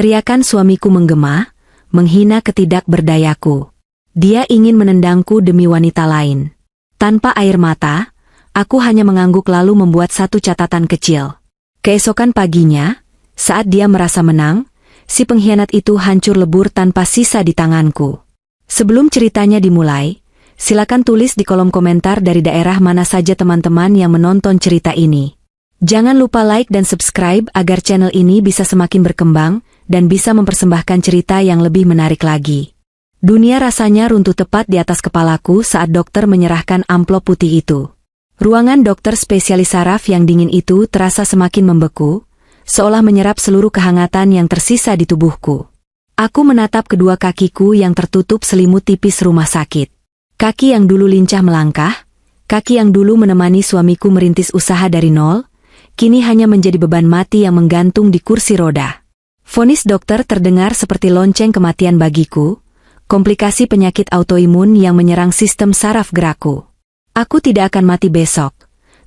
Teriakan suamiku menggema, menghina ketidakberdayaku. Dia ingin menendangku demi wanita lain. Tanpa air mata, aku hanya mengangguk lalu membuat satu catatan kecil. Keesokan paginya, saat dia merasa menang, si pengkhianat itu hancur lebur tanpa sisa di tanganku. Sebelum ceritanya dimulai, silakan tulis di kolom komentar dari daerah mana saja teman-teman yang menonton cerita ini. Jangan lupa like dan subscribe agar channel ini bisa semakin berkembang dan bisa mempersembahkan cerita yang lebih menarik lagi. Dunia rasanya runtuh tepat di atas kepalaku saat dokter menyerahkan amplop putih itu. Ruangan dokter spesialis saraf yang dingin itu terasa semakin membeku, seolah menyerap seluruh kehangatan yang tersisa di tubuhku. Aku menatap kedua kakiku yang tertutup selimut tipis rumah sakit. Kaki yang dulu lincah melangkah, kaki yang dulu menemani suamiku merintis usaha dari nol, kini hanya menjadi beban mati yang menggantung di kursi roda. Vonis dokter terdengar seperti lonceng kematian bagiku, komplikasi penyakit autoimun yang menyerang sistem saraf gerakku. Aku tidak akan mati besok,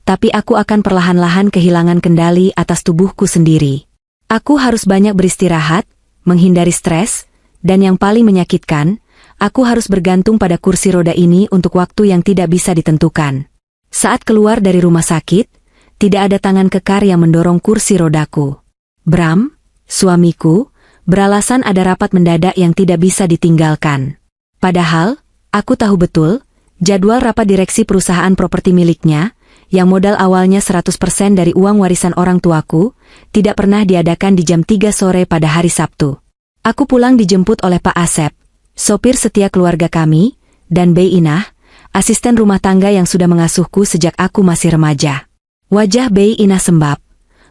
tapi aku akan perlahan-lahan kehilangan kendali atas tubuhku sendiri. Aku harus banyak beristirahat, menghindari stres, dan yang paling menyakitkan, aku harus bergantung pada kursi roda ini untuk waktu yang tidak bisa ditentukan. Saat keluar dari rumah sakit, tidak ada tangan kekar yang mendorong kursi rodaku. Bram, suamiku, beralasan ada rapat mendadak yang tidak bisa ditinggalkan. Padahal, aku tahu betul, jadwal rapat direksi perusahaan properti miliknya, yang modal awalnya 100% dari uang warisan orang tuaku, tidak pernah diadakan di jam 3 sore pada hari Sabtu. Aku pulang dijemput oleh Pak Asep, sopir setia keluarga kami, dan Bei Inah, asisten rumah tangga yang sudah mengasuhku sejak aku masih remaja. Wajah Bei Inah sembab.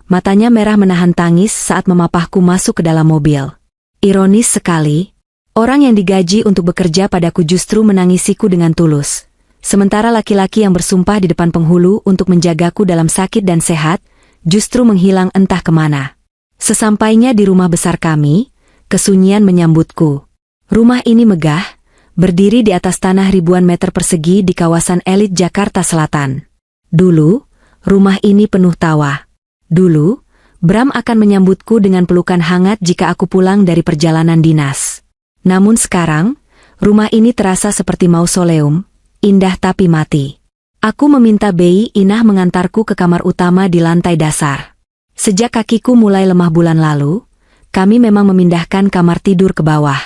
Matanya merah menahan tangis saat memapahku masuk ke dalam mobil. Ironis sekali, orang yang digaji untuk bekerja padaku justru menangisiku dengan tulus. Sementara laki-laki yang bersumpah di depan penghulu untuk menjagaku dalam sakit dan sehat, justru menghilang entah kemana. Sesampainya di rumah besar kami, kesunyian menyambutku. Rumah ini megah, berdiri di atas tanah ribuan meter persegi di kawasan elit Jakarta Selatan. Dulu, rumah ini penuh tawa. Dulu, Bram akan menyambutku dengan pelukan hangat jika aku pulang dari perjalanan dinas. Namun sekarang, rumah ini terasa seperti mausoleum, indah tapi mati. Aku meminta Bei Inah mengantarku ke kamar utama di lantai dasar. Sejak kakiku mulai lemah bulan lalu, kami memang memindahkan kamar tidur ke bawah.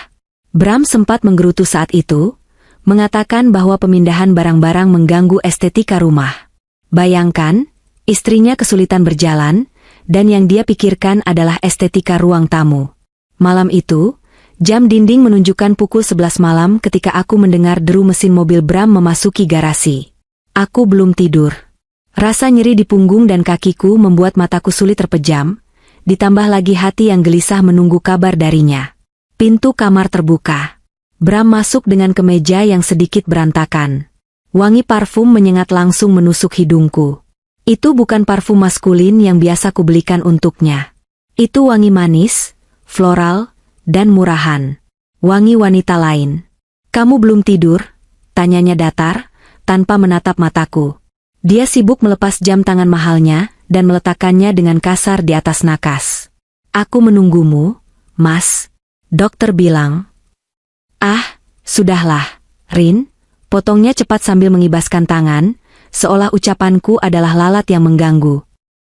Bram sempat menggerutu saat itu, mengatakan bahwa pemindahan barang-barang mengganggu estetika rumah. Bayangkan, istrinya kesulitan berjalan, dan yang dia pikirkan adalah estetika ruang tamu. Malam itu, jam dinding menunjukkan pukul 11 malam ketika aku mendengar deru mesin mobil Bram memasuki garasi. Aku belum tidur. Rasa nyeri di punggung dan kakiku membuat mataku sulit terpejam, ditambah lagi hati yang gelisah menunggu kabar darinya. Pintu kamar terbuka. Bram masuk dengan kemeja yang sedikit berantakan. Wangi parfum menyengat langsung menusuk hidungku. Itu bukan parfum maskulin yang biasa kubelikan untuknya. Itu wangi manis, floral, dan murahan. Wangi wanita lain. "Kamu belum tidur?" tanyanya datar, tanpa menatap mataku. Dia sibuk melepas jam tangan mahalnya, dan meletakkannya dengan kasar di atas nakas. "Aku menunggumu, Mas," dokter bilang. "Ah, sudahlah, Rin," potongnya cepat sambil mengibaskan tangan, seolah ucapanku adalah lalat yang mengganggu.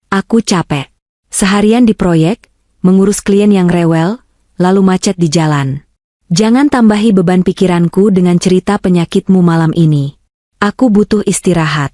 "Aku capek. Seharian di proyek, mengurus klien yang rewel, lalu macet di jalan. Jangan tambahi beban pikiranku dengan cerita penyakitmu malam ini. Aku butuh istirahat."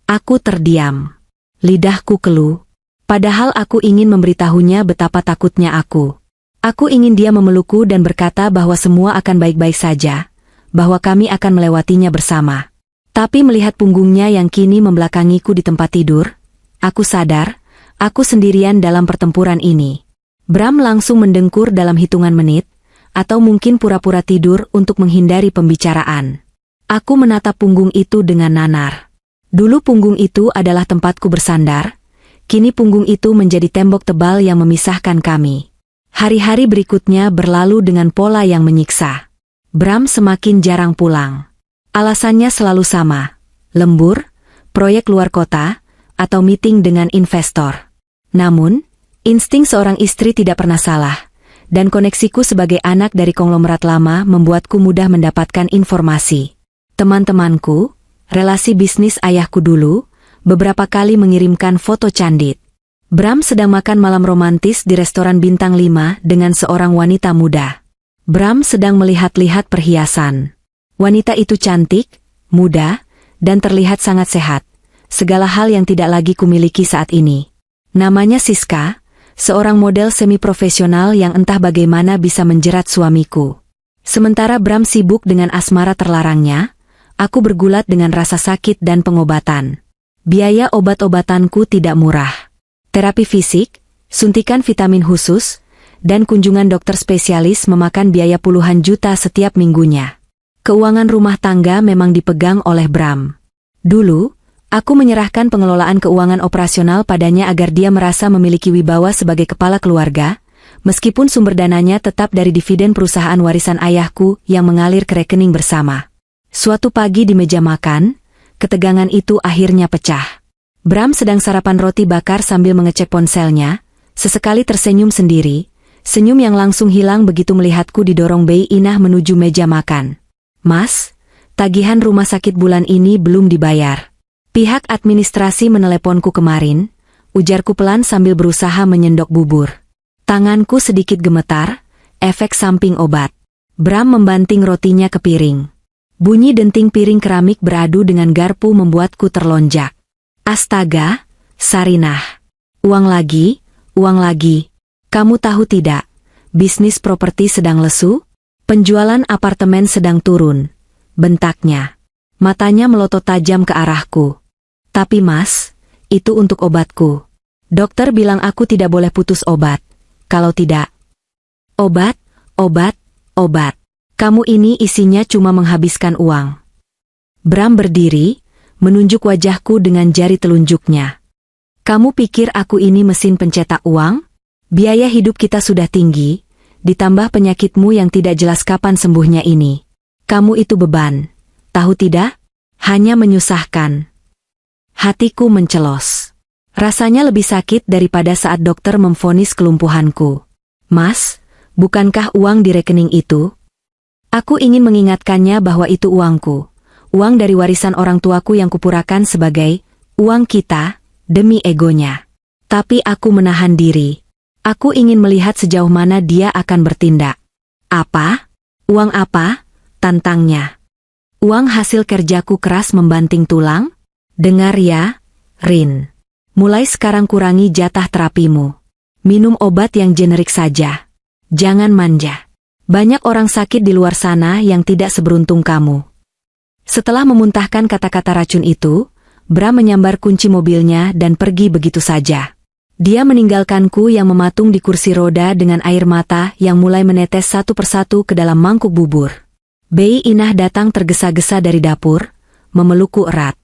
Aku terdiam. Lidahku keluh. Padahal aku ingin memberitahunya betapa takutnya aku. Aku ingin dia memelukku dan berkata bahwa semua akan baik-baik saja, bahwa kami akan melewatinya bersama. Tapi melihat punggungnya yang kini membelakangiku di tempat tidur, aku sadar, aku sendirian dalam pertempuran ini. Bram langsung mendengkur dalam hitungan menit, atau mungkin pura-pura tidur untuk menghindari pembicaraan. Aku menatap punggung itu dengan nanar. Dulu punggung itu adalah tempatku bersandar, kini punggung itu menjadi tembok tebal yang memisahkan kami. Hari-hari berikutnya berlalu dengan pola yang menyiksa. Bram semakin jarang pulang. Alasannya selalu sama, lembur, proyek luar kota, atau meeting dengan investor. Namun, insting seorang istri tidak pernah salah, dan koneksiku sebagai anak dari konglomerat lama membuatku mudah mendapatkan informasi. Teman-temanku, relasi bisnis ayahku dulu, beberapa kali mengirimkan foto candid. Bram sedang makan malam romantis di restoran bintang 5 dengan seorang wanita muda. Bram sedang melihat-lihat perhiasan. Wanita itu cantik, muda, dan terlihat sangat sehat. Segala hal yang tidak lagi kumiliki saat ini. Namanya Siska, seorang model semi-profesional yang entah bagaimana bisa menjerat suamiku. Sementara Bram sibuk dengan asmara terlarangnya, aku bergulat dengan rasa sakit dan pengobatan. Biaya obat-obatanku tidak murah. Terapi fisik, suntikan vitamin khusus, dan kunjungan dokter spesialis memakan biaya puluhan juta setiap minggunya. Keuangan rumah tangga memang dipegang oleh Bram. Dulu, aku menyerahkan pengelolaan keuangan operasional padanya agar dia merasa memiliki wibawa sebagai kepala keluarga, meskipun sumber dananya tetap dari dividen perusahaan warisan ayahku yang mengalir ke rekening bersama. Suatu pagi di meja makan, ketegangan itu akhirnya pecah. Bram sedang sarapan roti bakar sambil mengecek ponselnya, sesekali tersenyum sendiri, senyum yang langsung hilang begitu melihatku didorong Bei Inah menuju meja makan. "Mas, tagihan rumah sakit bulan ini belum dibayar. Pihak administrasi meneleponku kemarin," ujarku pelan sambil berusaha menyendok bubur. Tanganku sedikit gemetar, efek samping obat. Bram membanting rotinya ke piring. Bunyi denting piring keramik beradu dengan garpu membuatku terlonjak. "Astaga, Sarinah. Uang lagi, uang lagi. Kamu tahu tidak, bisnis properti sedang lesu? Penjualan apartemen sedang turun," bentaknya. Matanya melotot tajam ke arahku. "Tapi mas, itu untuk obatku. Dokter bilang aku tidak boleh putus obat. Kalau tidak..." "Obat, obat, obat. Kamu ini isinya cuma menghabiskan uang." Bram berdiri, menunjuk wajahku dengan jari telunjuknya. "Kamu pikir aku ini mesin pencetak uang? Biaya hidup kita sudah tinggi, ditambah penyakitmu yang tidak jelas kapan sembuhnya ini. Kamu itu beban, tahu tidak? Hanya menyusahkan." Hatiku mencelos. Rasanya lebih sakit daripada saat dokter memvonis kelumpuhanku. "Mas, bukankah uang di rekening itu?" Aku ingin mengingatkannya bahwa itu uangku, uang dari warisan orang tuaku yang kupurakan sebagai uang kita, demi egonya. Tapi aku menahan diri. Aku ingin melihat sejauh mana dia akan bertindak. "Apa? Uang apa?" tantangnya. "Uang hasil kerjaku keras membanting tulang? Dengar ya, Rin. Mulai sekarang kurangi jatah terapimu. Minum obat yang generik saja. Jangan manja. Banyak orang sakit di luar sana yang tidak seberuntung kamu." Setelah memuntahkan kata-kata racun itu, Bram menyambar kunci mobilnya dan pergi begitu saja. Dia meninggalkanku yang mematung di kursi roda dengan air mata yang mulai menetes satu persatu ke dalam mangkuk bubur. Bei Inah datang tergesa-gesa dari dapur, memelukku erat.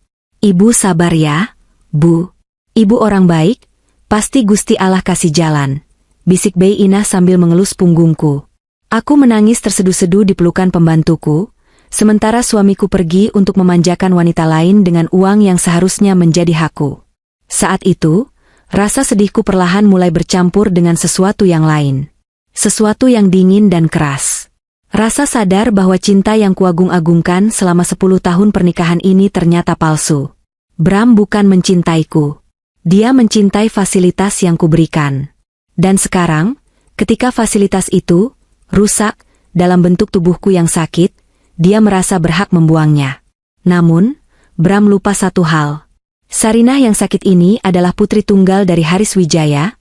"Ibu sabar ya, Bu. Ibu orang baik, pasti Gusti Allah kasih jalan," bisik Bei Inah sambil mengelus punggungku. Aku menangis terseduh-seduh di pelukan pembantuku, sementara suamiku pergi untuk memanjakan wanita lain dengan uang yang seharusnya menjadi hakku. Saat itu, rasa sedihku perlahan mulai bercampur dengan sesuatu yang lain. Sesuatu yang dingin dan keras. Rasa sadar bahwa cinta yang kuagung-agungkan selama 10 tahun pernikahan ini ternyata palsu. Bram bukan mencintaiku. Dia mencintai fasilitas yang kuberikan. Dan sekarang, ketika fasilitas itu rusak, dalam bentuk tubuhku yang sakit, dia merasa berhak membuangnya. Namun, Bram lupa satu hal. Sarinah yang sakit ini adalah putri tunggal dari Haris Wijaya,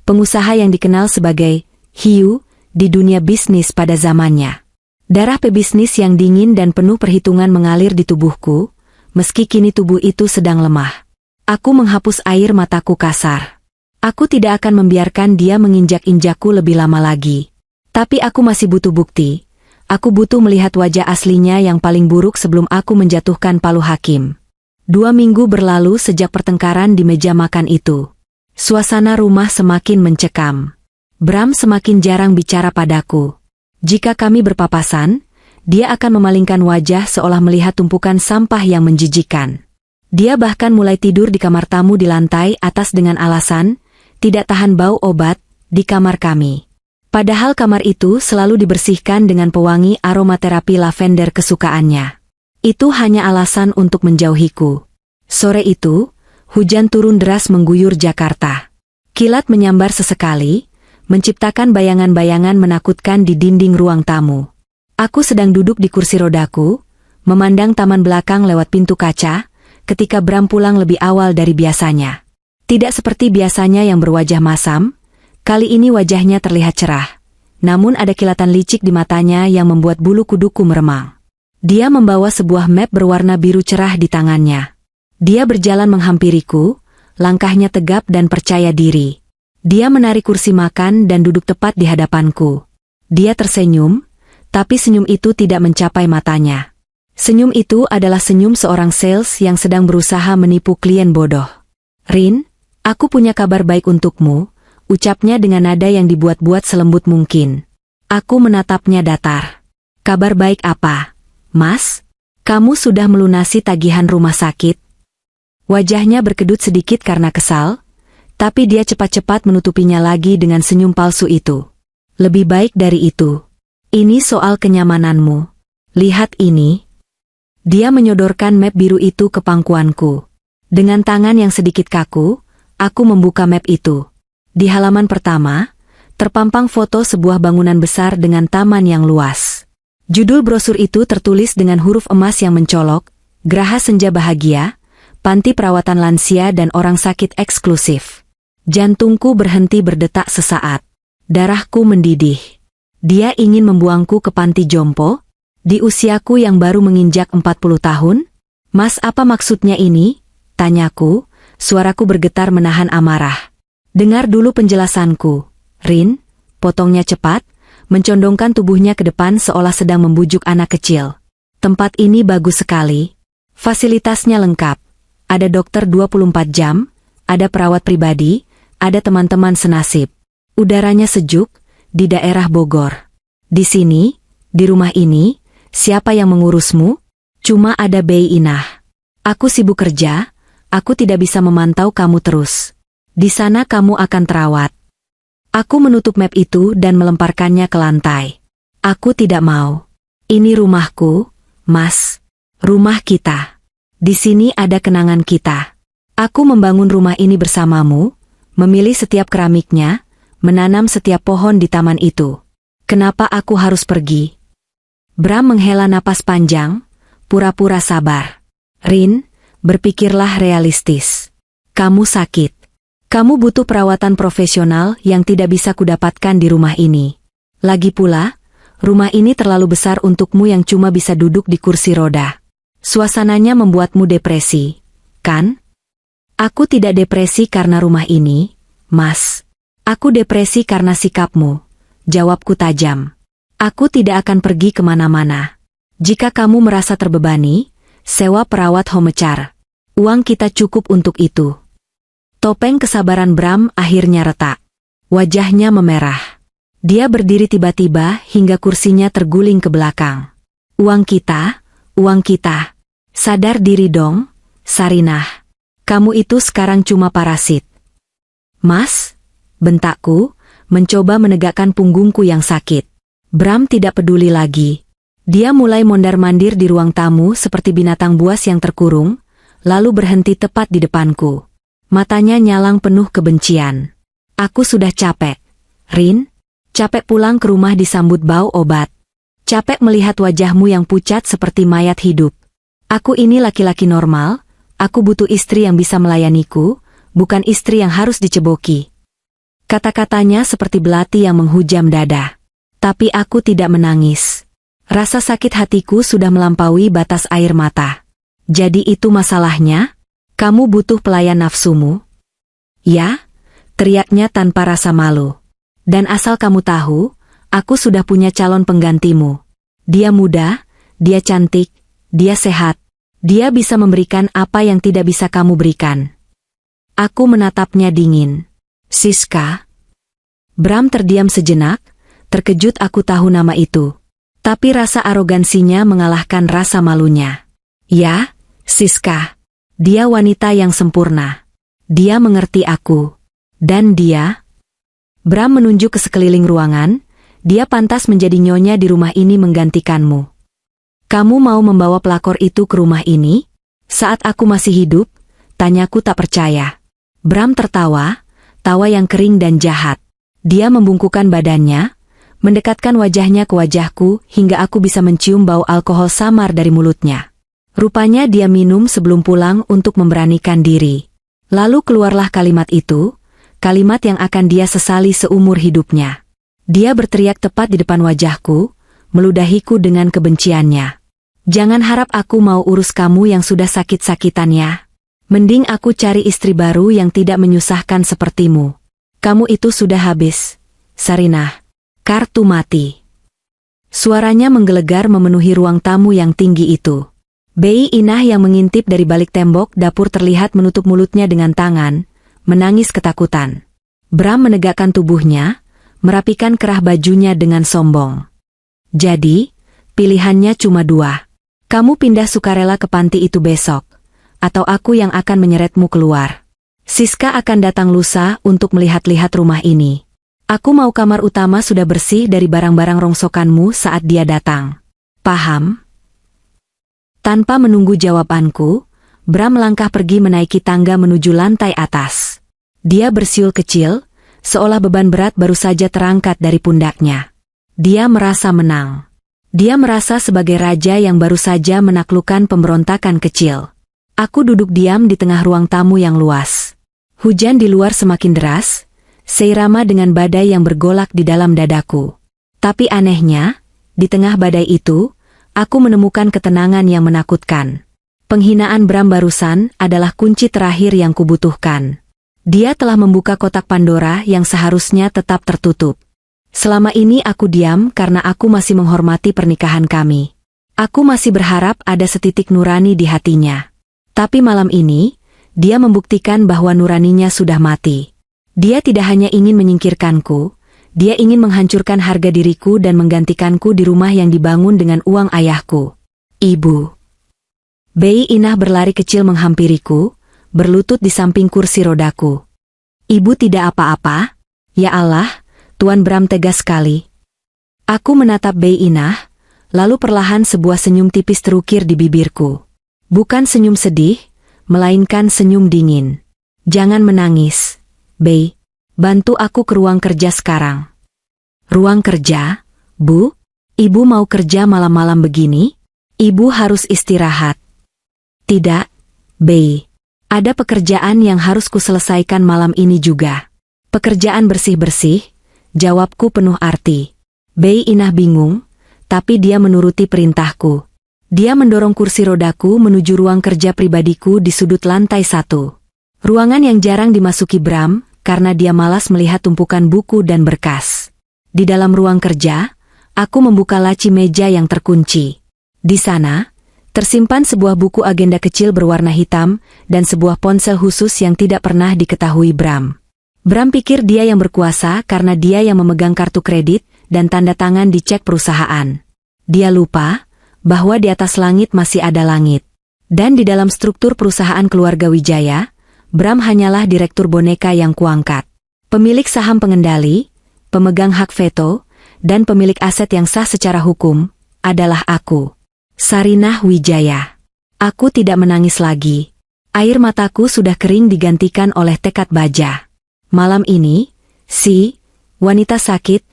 pengusaha yang dikenal sebagai hiu di dunia bisnis pada zamannya. Darah pebisnis yang dingin dan penuh perhitungan mengalir di tubuhku, meski kini tubuh itu sedang lemah. Aku menghapus air mataku kasar. Aku tidak akan membiarkan dia menginjak-injakku lebih lama lagi. Tapi aku masih butuh bukti. Aku butuh melihat wajah aslinya yang paling buruk sebelum aku menjatuhkan palu hakim. 2 minggu berlalu sejak pertengkaran di meja makan itu. Suasana rumah semakin mencekam. Bram semakin jarang bicara padaku. Jika kami berpapasan, dia akan memalingkan wajah seolah melihat tumpukan sampah yang menjijikkan. Dia bahkan mulai tidur di kamar tamu di lantai atas dengan alasan tidak tahan bau obat di kamar kami. Padahal kamar itu selalu dibersihkan dengan pewangi aromaterapi lavender kesukaannya. Itu hanya alasan untuk menjauhiku. Sore itu, hujan turun deras mengguyur Jakarta. Kilat menyambar sesekali, menciptakan bayangan-bayangan menakutkan di dinding ruang tamu. Aku sedang duduk di kursi rodaku, memandang taman belakang lewat pintu kaca, ketika Bram pulang lebih awal dari biasanya. Tidak seperti biasanya yang berwajah masam, kali ini wajahnya terlihat cerah. Namun ada kilatan licik di matanya yang membuat bulu kuduku meremang. Dia membawa sebuah map berwarna biru cerah di tangannya. Dia berjalan menghampiriku, langkahnya tegap dan percaya diri. Dia menarik kursi makan dan duduk tepat di hadapanku. Dia tersenyum, tapi senyum itu tidak mencapai matanya. Senyum itu adalah senyum seorang sales yang sedang berusaha menipu klien bodoh. "Rin, aku punya kabar baik untukmu," ucapnya dengan nada yang dibuat-buat selembut mungkin. Aku menatapnya datar. "Kabar baik apa, Mas? Kamu sudah melunasi tagihan rumah sakit?" Wajahnya berkedut sedikit karena kesal, tapi dia cepat-cepat menutupinya lagi dengan senyum palsu itu. "Lebih baik dari itu. Ini soal kenyamananmu. Lihat ini." Dia menyodorkan map biru itu ke pangkuanku. Dengan tangan yang sedikit kaku, aku membuka map itu. Di halaman pertama, terpampang foto sebuah bangunan besar dengan taman yang luas. Judul brosur itu tertulis dengan huruf emas yang mencolok, "Graha Senja Bahagia, Panti Perawatan Lansia dan Orang Sakit Eksklusif." Jantungku berhenti berdetak sesaat. Darahku mendidih. Dia ingin membuangku ke panti jompo? Di usiaku yang baru menginjak 40 tahun? "Mas, apa maksudnya ini?" tanyaku, suaraku bergetar menahan amarah. "Dengar dulu penjelasanku, Rin," potongnya cepat, mencondongkan tubuhnya ke depan seolah sedang membujuk anak kecil. "Tempat ini bagus sekali. Fasilitasnya lengkap. Ada dokter 24 jam, ada perawat pribadi, ada teman-teman senasib. Udaranya sejuk, di daerah Bogor. Di sini, di rumah ini, siapa yang mengurusmu? Cuma ada Bei Inah. Aku sibuk kerja, aku tidak bisa memantau kamu terus. Di sana kamu akan terawat." Aku menutup map itu dan melemparkannya ke lantai. "Aku tidak mau. Ini rumahku, Mas. Rumah kita. Di sini ada kenangan kita. Aku membangun rumah ini bersamamu, memilih setiap keramiknya, menanam setiap pohon di taman itu. Kenapa aku harus pergi?" Bram menghela napas panjang, pura-pura sabar. "Rin, berpikirlah realistis. Kamu sakit. Kamu butuh perawatan profesional yang tidak bisa kudapatkan di rumah ini. Lagi pula, rumah ini terlalu besar untukmu yang cuma bisa duduk di kursi roda. Suasananya membuatmu depresi, kan?" "Aku tidak depresi karena rumah ini, Mas. Aku depresi karena sikapmu," jawabku tajam. "Aku tidak akan pergi kemana-mana. Jika kamu merasa terbebani, sewa perawat homecar. Uang kita cukup untuk itu." Topeng kesabaran Bram akhirnya retak. Wajahnya memerah. Dia berdiri tiba-tiba hingga kursinya terguling ke belakang. Uang kita. Sadar diri dong, Sarinah. Kamu itu sekarang cuma parasit." "Mas," bentakku, mencoba menegakkan punggungku yang sakit. Bram tidak peduli lagi. Dia mulai mondar-mandir di ruang tamu seperti binatang buas yang terkurung, lalu berhenti tepat di depanku. Matanya nyalang penuh kebencian. "Aku sudah capek, Rin. Capek pulang ke rumah disambut bau obat. Capek melihat wajahmu yang pucat seperti mayat hidup. Aku ini laki-laki normal, aku butuh istri yang bisa melayaniku, bukan istri yang harus diceboki." Kata-katanya seperti belati yang menghujam dada. Tapi aku tidak menangis. Rasa sakit hatiku sudah melampaui batas air mata. "Jadi itu masalahnya? Kamu butuh pelayan nafsumu?" "Ya," teriaknya tanpa rasa malu. "Dan asal kamu tahu, aku sudah punya calon penggantimu. Dia muda, dia cantik, dia sehat. Dia bisa memberikan apa yang tidak bisa kamu berikan." Aku menatapnya dingin. "Siska?" Bram terdiam sejenak, terkejut aku tahu nama itu. Tapi rasa arogansinya mengalahkan rasa malunya. "Ya, Siska. Dia wanita yang sempurna. Dia mengerti aku. Dan dia..." Bram menunjuk ke sekeliling ruangan, dia pantas menjadi nyonya di rumah ini menggantikanmu. Kamu mau membawa pelakor itu ke rumah ini? Saat aku masih hidup, tanyaku tak percaya. Bram tertawa, tawa yang kering dan jahat. Dia membungkukkan badannya, mendekatkan wajahnya ke wajahku hingga aku bisa mencium bau alkohol samar dari mulutnya. Rupanya dia minum sebelum pulang untuk memberanikan diri. Lalu keluarlah kalimat itu, kalimat yang akan dia sesali seumur hidupnya. Dia berteriak tepat di depan wajahku, meludahiku dengan kebenciannya. Jangan harap aku mau urus kamu yang sudah sakit-sakitan ya. Mending aku cari istri baru yang tidak menyusahkan sepertimu. Kamu itu sudah habis, Sarinah. Kartu mati. Suaranya menggelegar memenuhi ruang tamu yang tinggi itu. Bei Inah yang mengintip dari balik tembok dapur terlihat menutup mulutnya dengan tangan, menangis ketakutan. Bram menegakkan tubuhnya, merapikan kerah bajunya dengan sombong. Jadi, pilihannya cuma dua. Kamu pindah sukarela ke panti itu besok, atau aku yang akan menyeretmu keluar. Siska akan datang lusa untuk melihat-lihat rumah ini. Aku mau kamar utama sudah bersih dari barang-barang rongsokanmu saat dia datang. Paham? Tanpa menunggu jawabanku, Bram melangkah pergi menaiki tangga menuju lantai atas. Dia bersiul kecil, seolah beban berat baru saja terangkat dari pundaknya. Dia merasa menang. Dia merasa sebagai raja yang baru saja menaklukkan pemberontakan kecil. Aku duduk diam di tengah ruang tamu yang luas. Hujan di luar semakin deras, seirama dengan badai yang bergolak di dalam dadaku. Tapi anehnya, di tengah badai itu, aku menemukan ketenangan yang menakutkan. Penghinaan Bram barusan adalah kunci terakhir yang kubutuhkan. Dia telah membuka kotak Pandora yang seharusnya tetap tertutup. Selama ini aku diam karena aku masih menghormati pernikahan kami. Aku masih berharap ada setitik nurani di hatinya. Tapi malam ini, dia membuktikan bahwa nuraninya sudah mati. Dia tidak hanya ingin menyingkirkanku, dia ingin menghancurkan harga diriku dan menggantikanku di rumah yang dibangun dengan uang ayahku. Ibu. Bei Inah berlari kecil menghampiriku, berlutut di samping kursi rodaku. Ibu tidak apa-apa? Ya Allah, Tuan Bram tegas sekali. Aku menatap Bei Inah, lalu perlahan sebuah senyum tipis terukir di bibirku. Bukan senyum sedih, melainkan senyum dingin. Jangan menangis, Bei. Bantu aku ke ruang kerja sekarang. Ruang kerja? Bu? Ibu mau kerja malam-malam begini? Ibu harus istirahat. Tidak, Bei. Ada pekerjaan yang harus kuselesaikan malam ini juga. Pekerjaan bersih-bersih? Jawabku penuh arti. Bei Inah bingung, tapi dia menuruti perintahku. Dia mendorong kursi rodaku menuju ruang kerja pribadiku di sudut lantai 1. Ruangan yang jarang dimasuki Bram, karena dia malas melihat tumpukan buku dan berkas. Di dalam ruang kerja, aku membuka laci meja yang terkunci. Di sana, tersimpan sebuah buku agenda kecil berwarna hitam, dan sebuah ponsel khusus yang tidak pernah diketahui Bram. Bram pikir dia yang berkuasa karena dia yang memegang kartu kredit dan tanda tangan di cek perusahaan. Dia lupa bahwa di atas langit masih ada langit. Dan di dalam struktur perusahaan keluarga Wijaya, Bram hanyalah direktur boneka yang kuangkat. Pemilik saham pengendali, pemegang hak veto, dan pemilik aset yang sah secara hukum, adalah aku. Sarinah Wijaya. Aku tidak menangis lagi. Air mataku sudah kering digantikan oleh tekad baja. Malam ini, si wanita sakit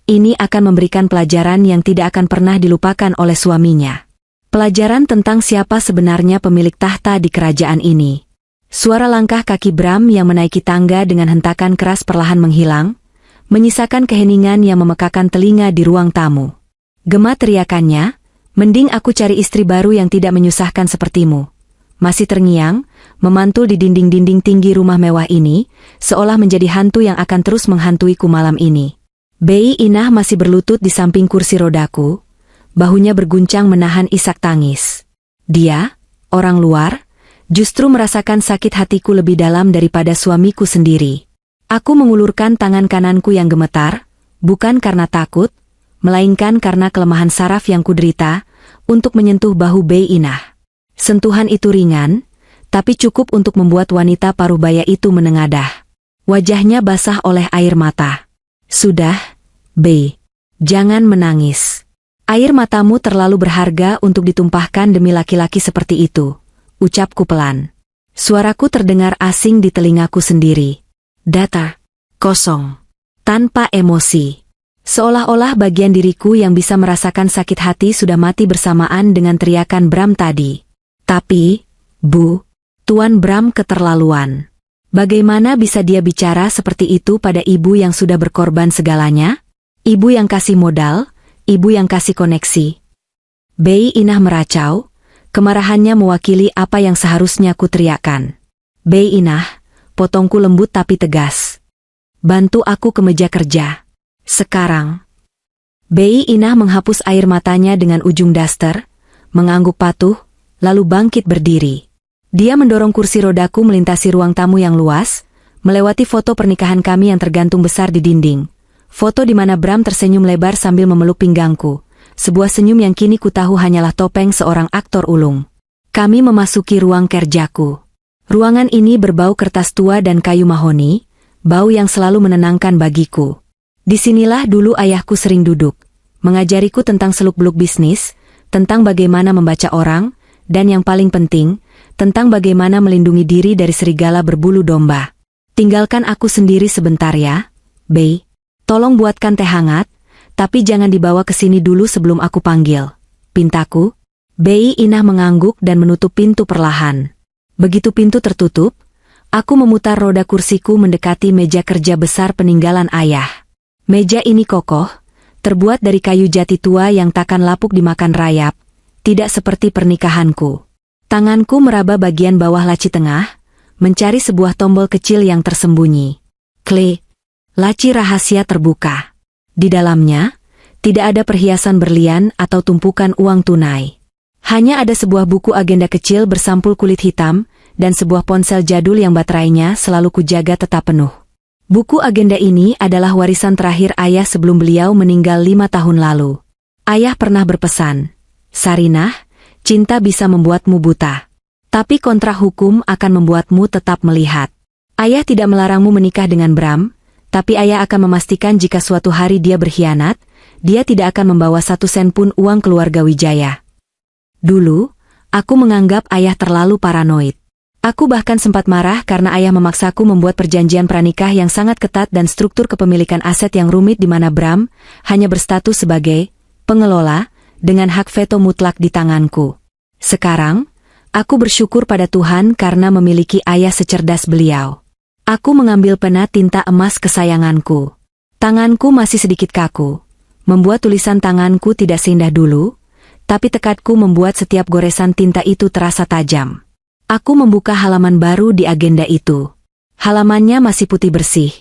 ini akan memberikan pelajaran yang tidak akan pernah dilupakan oleh suaminya. Pelajaran tentang siapa sebenarnya pemilik tahta di kerajaan ini. Suara langkah kaki Bram yang menaiki tangga dengan hentakan keras perlahan menghilang, menyisakan keheningan yang memekakan telinga di ruang tamu. Gema teriakannya, mending aku cari istri baru yang tidak menyusahkan sepertimu. Masih terngiang, memantul di dinding-dinding tinggi rumah mewah ini, seolah menjadi hantu yang akan terus menghantuiku malam ini. Bei Inah masih berlutut di samping kursi rodaku, bahunya berguncang menahan isak tangis. Dia, orang luar, justru merasakan sakit hatiku lebih dalam daripada suamiku sendiri. Aku mengulurkan tangan kananku yang gemetar, bukan karena takut, melainkan karena kelemahan saraf yang kuderita, untuk menyentuh bahu Bei Inah. Sentuhan itu ringan, tapi cukup untuk membuat wanita paruh baya itu menengadah. Wajahnya basah oleh air mata. Sudah, B. Jangan menangis. Air matamu terlalu berharga untuk ditumpahkan demi laki-laki seperti itu, ucapku pelan. Suaraku terdengar asing di telingaku sendiri. Datar, kosong, tanpa emosi. Seolah-olah bagian diriku yang bisa merasakan sakit hati sudah mati bersamaan dengan teriakan Bram tadi. Tapi, Bu, Tuan Bram keterlaluan. Bagaimana bisa dia bicara seperti itu pada ibu yang sudah berkorban segalanya? Ibu yang kasih modal, ibu yang kasih koneksi. Bei Inah meracau, kemarahannya mewakili apa yang seharusnya ku teriakkan. Bei Inah, potongku lembut tapi tegas. Bantu aku ke meja kerja. Sekarang. Bei Inah menghapus air matanya dengan ujung daster, mengangguk patuh, lalu bangkit berdiri. Dia mendorong kursi rodaku melintasi ruang tamu yang luas, melewati foto pernikahan kami yang tergantung besar di dinding. Foto di mana Bram tersenyum lebar sambil memeluk pinggangku. Sebuah senyum yang kini ku tahu hanyalah topeng seorang aktor ulung. Kami memasuki ruang kerjaku. Ruangan ini berbau kertas tua dan kayu mahoni, bau yang selalu menenangkan bagiku. Disinilah dulu ayahku sering duduk, mengajariku tentang seluk-beluk bisnis, tentang bagaimana membaca orang, dan yang paling penting, tentang bagaimana melindungi diri dari serigala berbulu domba. Tinggalkan aku sendiri sebentar ya, Bei. Tolong buatkan teh hangat, tapi jangan dibawa ke sini dulu sebelum aku panggil. Pintaku. Bei Inah mengangguk dan menutup pintu perlahan. Begitu pintu tertutup, aku memutar roda kursiku mendekati meja kerja besar peninggalan ayah. Meja ini kokoh, terbuat dari kayu jati tua yang takkan lapuk dimakan rayap, tidak seperti pernikahanku. Tanganku meraba bagian bawah laci tengah, mencari sebuah tombol kecil yang tersembunyi. Klik. Laci rahasia terbuka. Di dalamnya, tidak ada perhiasan berlian atau tumpukan uang tunai. Hanya ada sebuah buku agenda kecil bersampul kulit hitam, dan sebuah ponsel jadul yang baterainya selalu kujaga tetap penuh. Buku agenda ini adalah warisan terakhir ayah sebelum beliau meninggal 5 tahun lalu. Ayah pernah berpesan, Sarinah, cinta bisa membuatmu buta. Tapi kontrak hukum akan membuatmu tetap melihat. Ayah tidak melarangmu menikah dengan Bram, tapi ayah akan memastikan jika suatu hari dia berkhianat, dia tidak akan membawa 1 sen pun uang keluarga Wijaya. Dulu, aku menganggap ayah terlalu paranoid. Aku bahkan sempat marah karena ayah memaksaku membuat perjanjian pranikah yang sangat ketat dan struktur kepemilikan aset yang rumit di mana Bram hanya berstatus sebagai pengelola dengan hak veto mutlak di tanganku. Sekarang, aku bersyukur pada Tuhan karena memiliki ayah secerdas beliau. Aku mengambil pena tinta emas kesayanganku. Tanganku masih sedikit kaku. Membuat tulisan tanganku tidak seindah dulu, tapi tekadku membuat setiap goresan tinta itu terasa tajam. Aku membuka halaman baru di agenda itu. Halamannya masih putih bersih,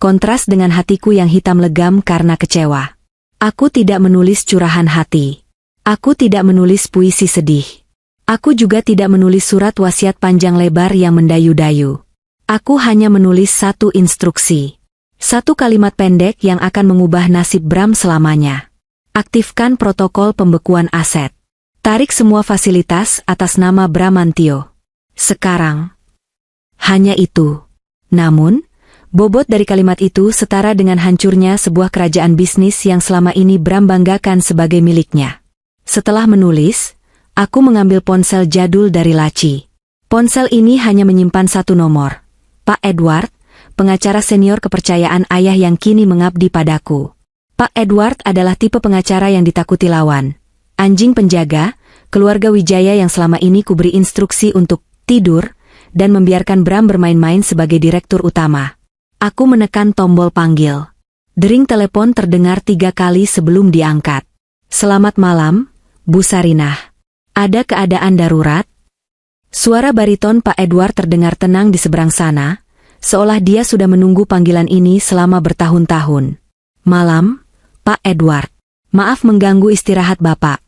kontras dengan hatiku yang hitam legam karena kecewa. Aku tidak menulis curahan hati. Aku tidak menulis puisi sedih. Aku juga tidak menulis surat wasiat panjang lebar yang mendayu-dayu. Aku hanya menulis 1 instruksi. 1 kalimat pendek yang akan mengubah nasib Bram selamanya. Aktifkan protokol pembekuan aset. Tarik semua fasilitas atas nama Bramantio. Sekarang. Hanya itu. Namun, bobot dari kalimat itu setara dengan hancurnya sebuah kerajaan bisnis yang selama ini Bram banggakan sebagai miliknya. Setelah menulis, aku mengambil ponsel jadul dari laci. Ponsel ini hanya menyimpan 1 nomor. Pak Edward, pengacara senior kepercayaan ayah yang kini mengabdi padaku. Pak Edward adalah tipe pengacara yang ditakuti lawan. Anjing penjaga, keluarga Wijaya yang selama ini kuberi instruksi untuk tidur, dan membiarkan Bram bermain-main sebagai direktur utama. Aku menekan tombol panggil. Dering telepon terdengar 3 kali sebelum diangkat. Selamat malam, Bu Sarinah. Ada keadaan darurat? Suara bariton Pak Edward terdengar tenang di seberang sana, seolah dia sudah menunggu panggilan ini selama bertahun-tahun. Malam, Pak Edward. Maaf mengganggu istirahat Bapak.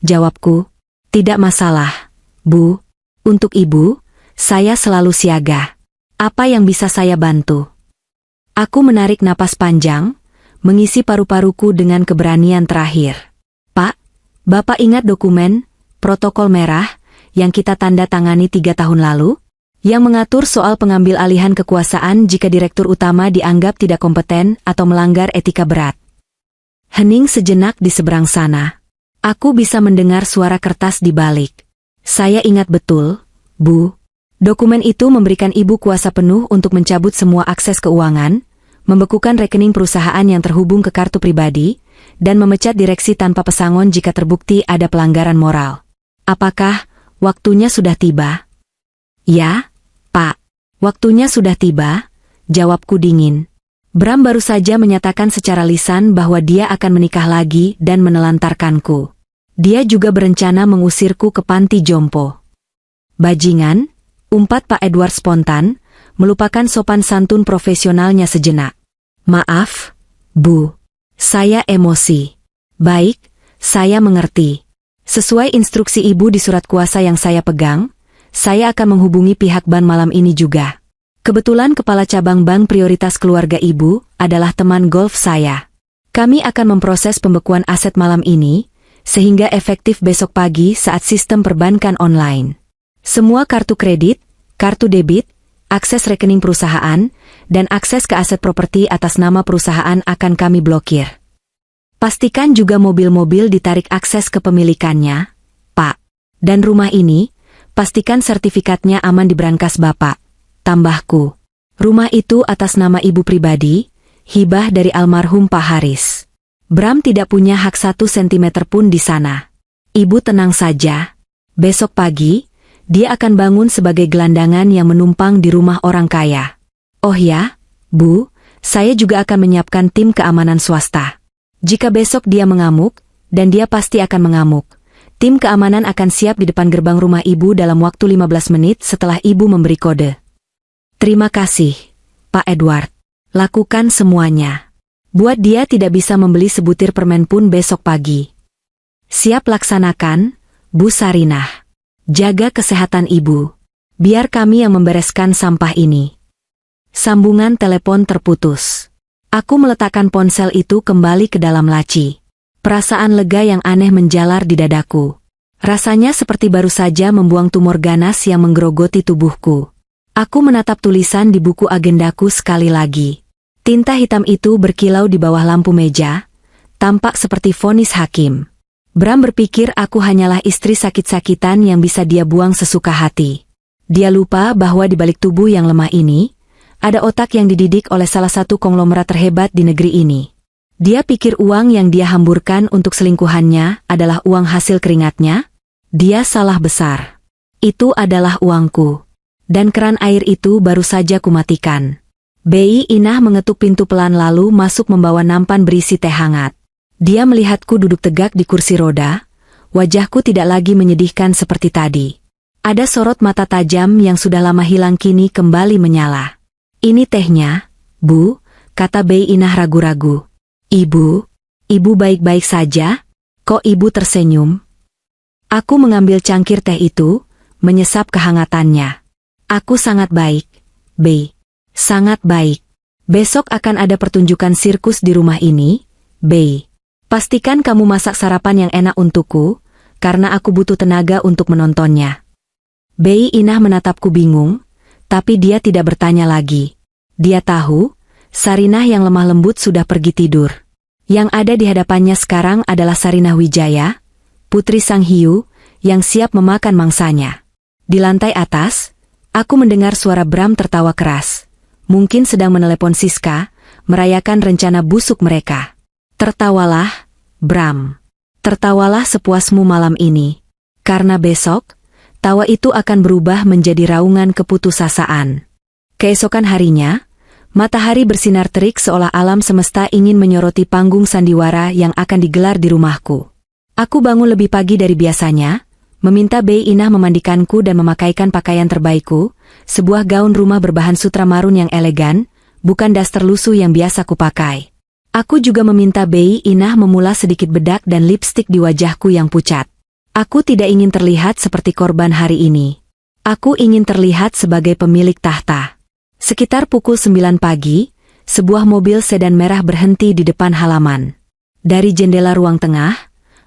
Jawabku. Tidak masalah, Bu. Untuk Ibu, saya selalu siaga. Apa yang bisa saya bantu? Aku menarik napas panjang, mengisi paru-paruku dengan keberanian terakhir. Pak, Bapak ingat dokumen, protokol merah, yang kita tanda tangani 3 tahun lalu? yang mengatur soal pengambil alihan kekuasaan jika direktur utama dianggap tidak kompeten atau melanggar etika berat. Hening sejenak di seberang sana. Aku bisa mendengar suara kertas di balik. Saya ingat betul, Bu. Dokumen itu memberikan Ibu kuasa penuh untuk mencabut semua akses keuangan, membekukan rekening perusahaan yang terhubung ke kartu pribadi, dan memecat direksi tanpa pesangon jika terbukti ada pelanggaran moral. Apakah waktunya sudah tiba? Ya, Pak. Waktunya sudah tiba, jawabku dingin. Bram baru saja menyatakan secara lisan bahwa dia akan menikah lagi dan menelantarkanku. Dia juga berencana mengusirku ke panti jompo. Bajingan, umpat Pak Edward spontan, melupakan sopan santun profesionalnya sejenak. Maaf, Bu. Saya emosi. Baik, saya mengerti. Sesuai instruksi Ibu di surat kuasa yang saya pegang, saya akan menghubungi pihak bank malam ini juga. Kebetulan kepala cabang bank prioritas keluarga Ibu adalah teman golf saya. Kami akan memproses pembekuan aset malam ini, sehingga efektif besok pagi saat sistem perbankan online. Semua kartu kredit, kartu debit, akses rekening perusahaan, dan akses ke aset properti atas nama perusahaan akan kami blokir. Pastikan juga mobil-mobil ditarik akses kepemilikannya, Pak. Dan rumah ini, pastikan sertifikatnya aman di brankas Bapak. Tambahku. Rumah itu atas nama Ibu pribadi, hibah dari almarhum Pak Haris. Bram tidak punya hak 1 sentimeter pun di sana. Ibu tenang saja. Besok pagi, dia akan bangun sebagai gelandangan yang menumpang di rumah orang kaya. Oh ya, Bu, saya juga akan menyiapkan tim keamanan swasta. Jika besok dia mengamuk, dan dia pasti akan mengamuk, tim keamanan akan siap di depan gerbang rumah Ibu dalam waktu 15 menit setelah Ibu memberi kode. Terima kasih, Pak Edward. Lakukan semuanya. Buat dia tidak bisa membeli sebutir permen pun besok pagi. Siap laksanakan, Bu Sarinah. Jaga kesehatan Ibu. Biar kami yang membereskan sampah ini. Sambungan telepon terputus. Aku meletakkan ponsel itu kembali ke dalam laci. Perasaan lega yang aneh menjalar di dadaku. Rasanya seperti baru saja membuang tumor ganas yang menggerogoti tubuhku. Aku menatap tulisan di buku agendaku sekali lagi. Tinta hitam itu berkilau di bawah lampu meja, tampak seperti vonis hakim. Bram berpikir aku hanyalah istri sakit-sakitan yang bisa dia buang sesuka hati. Dia lupa bahwa di balik tubuh yang lemah ini, ada otak yang dididik oleh salah satu konglomerat terhebat di negeri ini. Dia pikir uang yang dia hamburkan untuk selingkuhannya adalah uang hasil keringatnya. Dia salah besar. Itu adalah uangku. Dan keran air itu baru saja kumatikan. Bei Inah mengetuk pintu pelan lalu masuk membawa nampan berisi teh hangat. Dia melihatku duduk tegak di kursi roda. Wajahku tidak lagi menyedihkan seperti tadi. Ada sorot mata tajam yang sudah lama hilang kini kembali menyala. Ini tehnya, Bu, kata Bei Inah ragu-ragu. Ibu baik-baik saja? Kok Ibu tersenyum? Aku mengambil cangkir teh itu, menyesap kehangatannya. Aku sangat baik, Bei. Sangat baik. Besok akan ada pertunjukan sirkus di rumah ini, Bei. Pastikan kamu masak sarapan yang enak untukku, karena aku butuh tenaga untuk menontonnya. Bei Inah menatapku bingung, tapi dia tidak bertanya lagi. Dia tahu, Sarinah yang lemah lembut sudah pergi tidur. Yang ada di hadapannya sekarang adalah Sarinah Wijaya, putri Sang Hiu, yang siap memakan mangsanya. Di lantai atas, aku mendengar suara Bram tertawa keras. Mungkin sedang menelepon Siska, merayakan rencana busuk mereka. Tertawalah, Bram. Tertawalah sepuasmu malam ini. Karena besok, tawa itu akan berubah menjadi raungan keputusasaan. Keesokan harinya, matahari bersinar terik seolah alam semesta ingin menyoroti panggung sandiwara yang akan digelar di rumahku. Aku bangun lebih pagi dari biasanya, meminta Bei Inah memandikanku dan memakaikan pakaian terbaikku, sebuah gaun rumah berbahan sutra marun yang elegan, bukan daster lusuh yang biasa kupakai. Aku juga meminta Bei Inah memula sedikit bedak dan lipstik di wajahku yang pucat. Aku tidak ingin terlihat seperti korban hari ini. Aku ingin terlihat sebagai pemilik tahta. Sekitar pukul 9 pagi, sebuah mobil sedan merah berhenti di depan halaman. Dari jendela ruang tengah,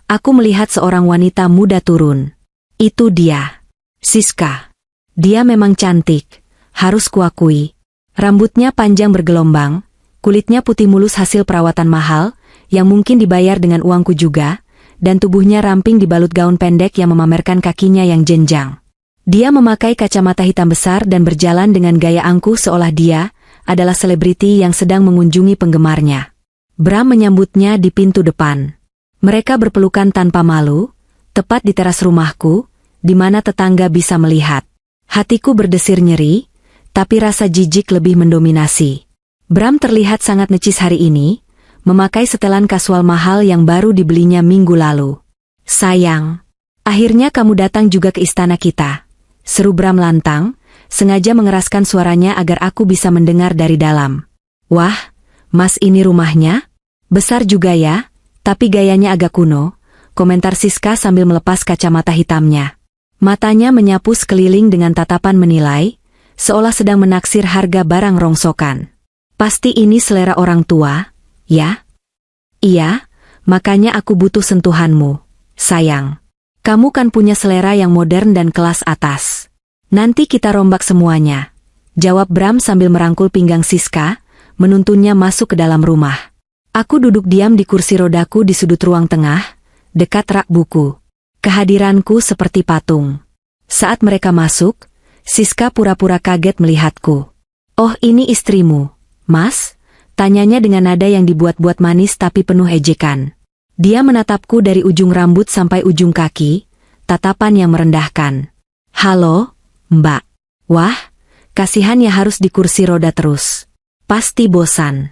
aku melihat seorang wanita muda turun. Itu dia, Siska. Dia memang cantik, harus kuakui. Rambutnya panjang bergelombang, kulitnya putih mulus hasil perawatan mahal, yang mungkin dibayar dengan uangku juga, dan tubuhnya ramping dibalut gaun pendek yang memamerkan kakinya yang jenjang. Dia memakai kacamata hitam besar dan berjalan dengan gaya angkuh seolah dia adalah selebriti yang sedang mengunjungi penggemarnya. Bram menyambutnya di pintu depan. Mereka berpelukan tanpa malu, tepat di teras rumahku, di mana tetangga bisa melihat. Hatiku berdesir nyeri, tapi rasa jijik lebih mendominasi. Bram terlihat sangat necis hari ini, memakai setelan kasual mahal yang baru dibelinya minggu lalu. Sayang, akhirnya kamu datang juga ke istana kita, seru Bram lantang, sengaja mengeraskan suaranya agar aku bisa mendengar dari dalam. Wah, Mas, ini rumahnya? Besar juga ya, tapi gayanya agak kuno, komentar Siska sambil melepas kacamata hitamnya. Matanya menyapu sekeliling dengan tatapan menilai, seolah sedang menaksir harga barang rongsokan. Pasti ini selera orang tua, ya? Iya, makanya aku butuh sentuhanmu, sayang. Kamu kan punya selera yang modern dan kelas atas. Nanti kita rombak semuanya, jawab Bram sambil merangkul pinggang Siska, menuntunnya masuk ke dalam rumah. Aku duduk diam di kursi rodaku di sudut ruang tengah, dekat rak buku. Kehadiranku seperti patung. Saat mereka masuk, Siska pura-pura kaget melihatku. Oh, ini istrimu, Mas? Tanyanya dengan nada yang dibuat-buat manis tapi penuh ejekan. Dia menatapku dari ujung rambut sampai ujung kaki, tatapan yang merendahkan. Halo, Mbak. Wah, kasihan ya harus di kursi roda terus. Pasti bosan.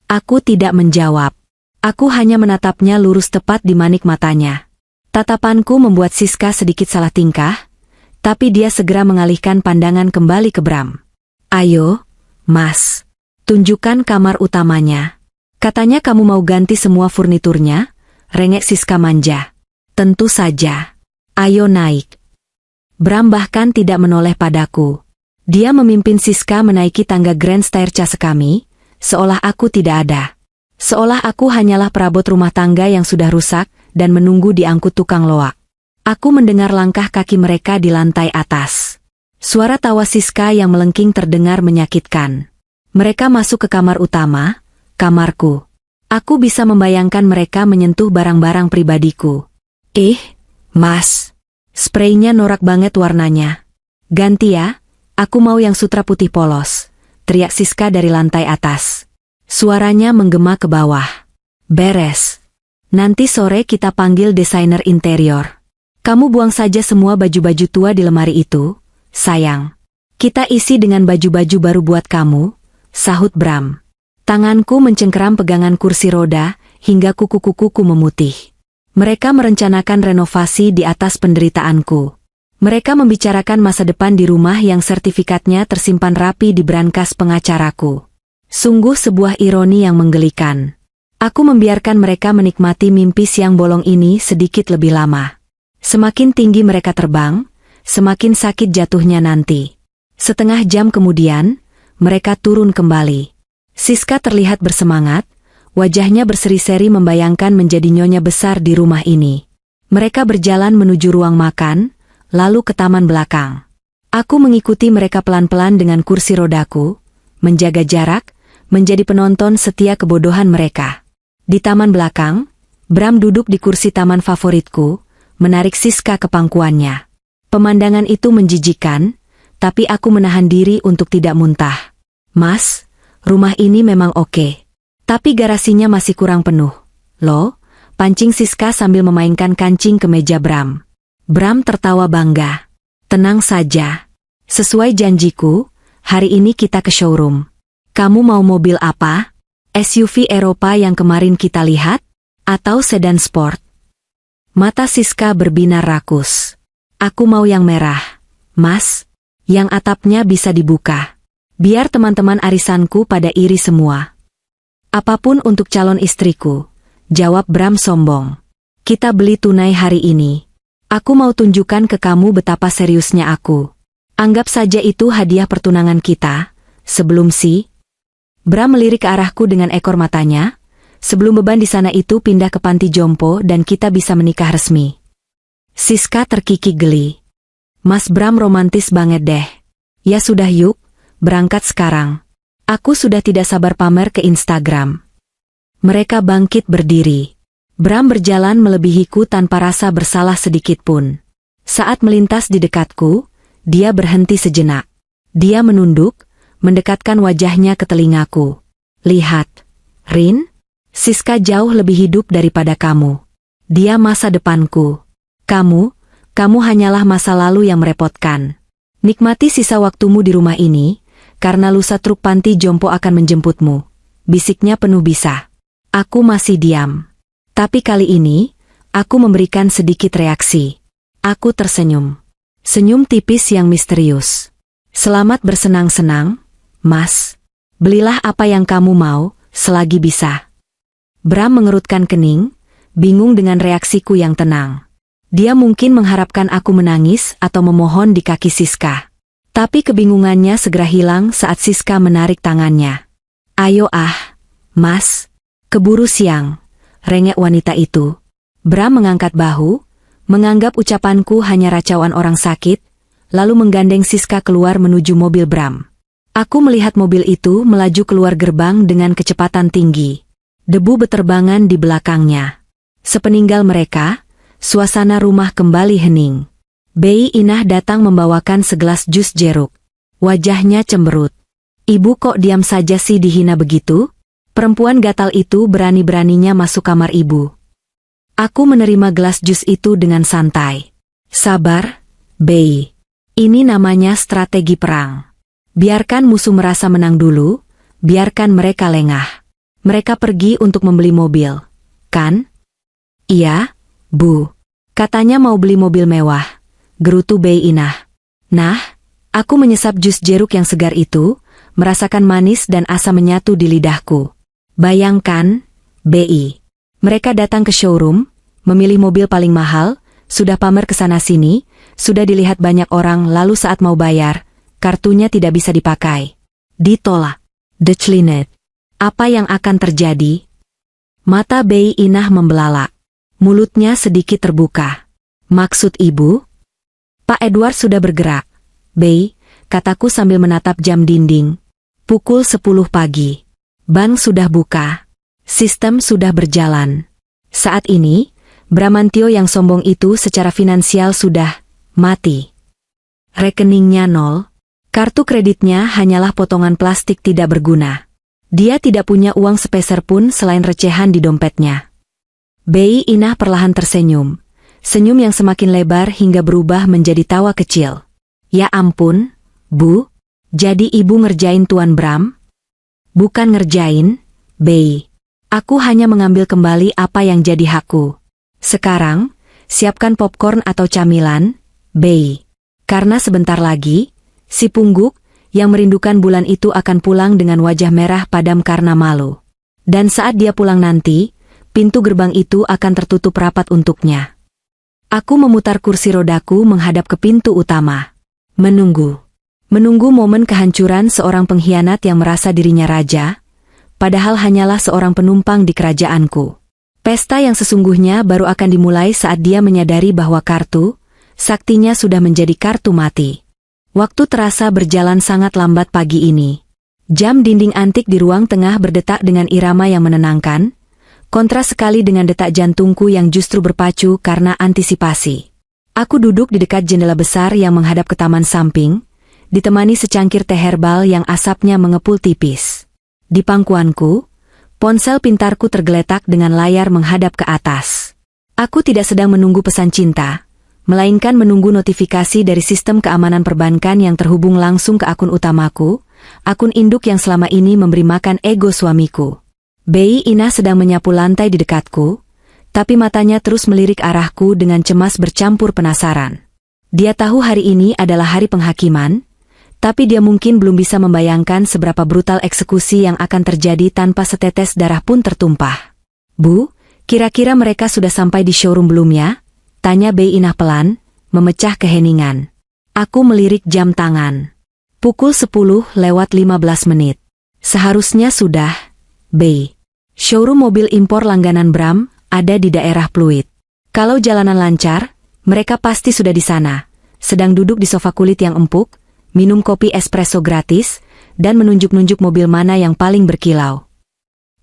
Aku tidak menjawab. Aku hanya menatapnya lurus tepat di manik matanya. Tatapanku membuat Siska sedikit salah tingkah, tapi dia segera mengalihkan pandangan kembali ke Bram. Ayo, Mas. Tunjukkan kamar utamanya. Katanya kamu mau ganti semua furniturnya, rengek Siska manja. Tentu saja. Ayo naik. Bram bahkan tidak menoleh padaku. Dia memimpin Siska menaiki tangga grand staircase kami, seolah aku tidak ada. Seolah aku hanyalah perabot rumah tangga yang sudah rusak dan menunggu diangkut tukang loak. Aku mendengar langkah kaki mereka di lantai atas. Suara tawa Siska yang melengking terdengar menyakitkan. Mereka masuk ke kamar utama, kamarku. Aku bisa membayangkan mereka menyentuh barang-barang pribadiku. Mas. Spraynya norak banget warnanya. Ganti ya, aku mau yang sutra putih polos, teriak Siska dari lantai atas. Suaranya menggema ke bawah. Beres. Nanti sore kita panggil desainer interior. Kamu buang saja semua baju-baju tua di lemari itu, sayang. Kita isi dengan baju-baju baru buat kamu, sahut Bram. Tanganku mencengkeram pegangan kursi roda, hingga kuku-kukuku memutih. Mereka merencanakan renovasi di atas penderitaanku. Mereka membicarakan masa depan di rumah yang sertifikatnya tersimpan rapi di brankas pengacaraku. Sungguh sebuah ironi yang menggelikan. Aku membiarkan mereka menikmati mimpi siang bolong ini sedikit lebih lama. Semakin tinggi mereka terbang, semakin sakit jatuhnya nanti. Setengah jam kemudian, mereka turun kembali. Siska terlihat bersemangat, wajahnya berseri-seri membayangkan menjadi nyonya besar di rumah ini. Mereka berjalan menuju ruang makan, lalu ke taman belakang. Aku mengikuti mereka pelan-pelan dengan kursi rodaku, menjaga jarak, menjadi penonton setia kebodohan mereka. Di taman belakang, Bram duduk di kursi taman favoritku, menarik Siska ke pangkuannya. Pemandangan itu menjijikan, tapi aku menahan diri untuk tidak muntah. Mas, rumah ini memang oke. Tapi garasinya masih kurang penuh. Loh, pancing Siska sambil memainkan kancing ke meja Bram. Bram tertawa bangga. Tenang saja. Sesuai janjiku, hari ini kita ke showroom. Kamu mau mobil apa? SUV Eropa yang kemarin kita lihat? Atau sedan sport? Mata Siska berbinar rakus. Aku mau yang merah, Mas. Yang atapnya bisa dibuka. Biar teman-teman arisanku pada iri semua. Apapun untuk calon istriku, jawab Bram sombong. Kita beli tunai hari ini. Aku mau tunjukkan ke kamu betapa seriusnya aku. Anggap saja itu hadiah pertunangan kita, sebelum Bram melirik ke arahku dengan ekor matanya, sebelum beban di sana itu pindah ke panti jompo dan kita bisa menikah resmi. Siska terkikik geli. Mas Bram romantis banget deh. Ya sudah yuk, berangkat sekarang. Aku sudah tidak sabar pamer ke Instagram. Mereka bangkit berdiri. Bram berjalan melebihiku tanpa rasa bersalah sedikit pun. Saat melintas di dekatku, dia berhenti sejenak. Dia menunduk, mendekatkan wajahnya ke telingaku. Lihat, Rin, Siska jauh lebih hidup daripada kamu. Dia masa depanku. Kamu hanyalah masa lalu yang merepotkan. Nikmati sisa waktumu di rumah ini, karena lusa truk panti jompo akan menjemputmu. Bisiknya penuh bisa. Aku masih diam. Tapi kali ini, aku memberikan sedikit reaksi. Aku tersenyum. Senyum tipis yang misterius. Selamat bersenang-senang, Mas. Belilah apa yang kamu mau, selagi bisa. Bram mengerutkan kening, bingung dengan reaksiku yang tenang. Dia mungkin mengharapkan aku menangis atau memohon di kaki Siska. Tapi kebingungannya segera hilang saat Siska menarik tangannya. Ayo Mas. Keburu siang. Rengek wanita itu. Bram mengangkat bahu, menganggap ucapanku hanya racauan orang sakit, lalu menggandeng Siska keluar menuju mobil Bram. Aku melihat mobil itu melaju keluar gerbang dengan kecepatan tinggi. Debu beterbangan di belakangnya. Sepeninggal mereka, suasana rumah kembali hening. Bei Inah datang membawakan segelas jus jeruk. Wajahnya cemberut. Ibu kok diam saja sih dihina begitu? Perempuan gatal itu berani-beraninya masuk kamar ibu. Aku menerima gelas jus itu dengan santai. Sabar, Bei. Ini namanya strategi perang. Biarkan musuh merasa menang dulu, biarkan mereka lengah. Mereka pergi untuk membeli mobil, kan? Iya, Bu. Katanya mau beli mobil mewah, gerutu Bei Inah. Nah, aku menyesap jus jeruk yang segar itu, merasakan manis dan asa menyatu di lidahku. Bayangkan, Bei. Mereka datang ke showroom, memilih mobil paling mahal, sudah pamer ke sana-sini, sudah dilihat banyak orang lalu saat mau bayar, kartunya tidak bisa dipakai. Ditolak. Declinet. Apa yang akan terjadi? Mata Bei Inah membelalak. Mulutnya sedikit terbuka. Maksud ibu? Pak Edward sudah bergerak. Bei, kataku sambil menatap jam dinding. Pukul 10 pagi. Bank sudah buka. Sistem sudah berjalan. Saat ini, Bramantio yang sombong itu secara finansial sudah mati. Rekeningnya nol. Kartu kreditnya hanyalah potongan plastik tidak berguna. Dia tidak punya uang sepeser pun selain recehan di dompetnya. Bei Inah perlahan tersenyum. Senyum yang semakin lebar hingga berubah menjadi tawa kecil. Ya ampun, Bu. Jadi ibu ngerjain Tuan Bram? Bukan ngerjain, Bei. Aku hanya mengambil kembali apa yang jadi hakku. Sekarang, siapkan popcorn atau camilan, Bei. Karena sebentar lagi, si pungguk yang merindukan bulan itu akan pulang dengan wajah merah padam karena malu. Dan saat dia pulang nanti, pintu gerbang itu akan tertutup rapat untuknya. Aku memutar kursi rodaku menghadap ke pintu utama. Menunggu. Menunggu momen kehancuran seorang pengkhianat yang merasa dirinya raja, padahal hanyalah seorang penumpang di kerajaanku. Pesta yang sesungguhnya baru akan dimulai saat dia menyadari bahwa kartu saktinya sudah menjadi kartu mati. Waktu terasa berjalan sangat lambat pagi ini. Jam dinding antik di ruang tengah berdetak dengan irama yang menenangkan, kontras sekali dengan detak jantungku yang justru berpacu karena antisipasi. Aku duduk di dekat jendela besar yang menghadap ke taman samping, ditemani secangkir teh herbal yang asapnya mengepul tipis. Di pangkuanku, ponsel pintarku tergeletak dengan layar menghadap ke atas. Aku tidak sedang menunggu pesan cinta, melainkan menunggu notifikasi dari sistem keamanan perbankan yang terhubung langsung ke akun utamaku, akun induk yang selama ini memberi makan ego suamiku. Bei Inah sedang menyapu lantai di dekatku, tapi matanya terus melirik arahku dengan cemas bercampur penasaran. Dia tahu hari ini adalah hari penghakiman, tapi dia mungkin belum bisa membayangkan seberapa brutal eksekusi yang akan terjadi tanpa setetes darah pun tertumpah. Bu, kira-kira mereka sudah sampai di showroom belum ya? Tanya Bei Inah pelan, memecah keheningan. Aku melirik jam tangan. Pukul 10:15. Seharusnya sudah, Bei. Showroom mobil impor langganan Bram ada di daerah Pluit. Kalau jalanan lancar, mereka pasti sudah di sana. sedang duduk di sofa kulit yang empuk, minum kopi espresso gratis, dan menunjuk-nunjuk mobil mana yang paling berkilau.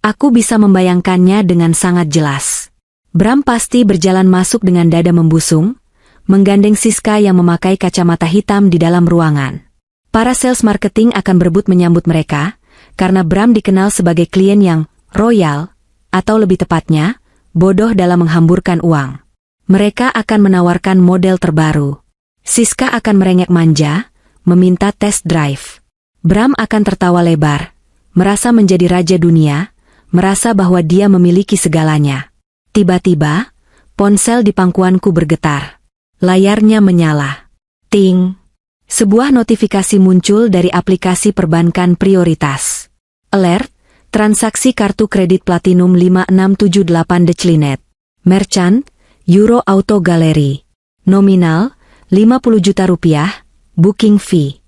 Aku bisa membayangkannya dengan sangat jelas. Bram pasti berjalan masuk dengan dada membusung, menggandeng Siska yang memakai kacamata hitam di dalam ruangan. Para sales marketing akan berebut menyambut mereka, karena Bram dikenal sebagai klien yang royal, atau lebih tepatnya, bodoh dalam menghamburkan uang. Mereka akan menawarkan model terbaru. Siska akan merengek manja, meminta test drive. Bram akan tertawa lebar, merasa menjadi raja dunia, merasa bahwa dia memiliki segalanya. Tiba-tiba, ponsel di pangkuanku bergetar. Layarnya menyala. Ting! Sebuah notifikasi muncul dari aplikasi perbankan prioritas. Alert, transaksi kartu kredit Platinum 5678 Declinet. Merchant, Euro Auto Gallery. Nominal, 50 juta rupiah, booking fee.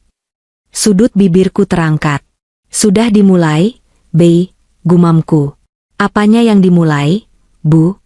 Sudut bibirku terangkat. Sudah dimulai, Bei, gumamku. Apanya yang dimulai, Bu?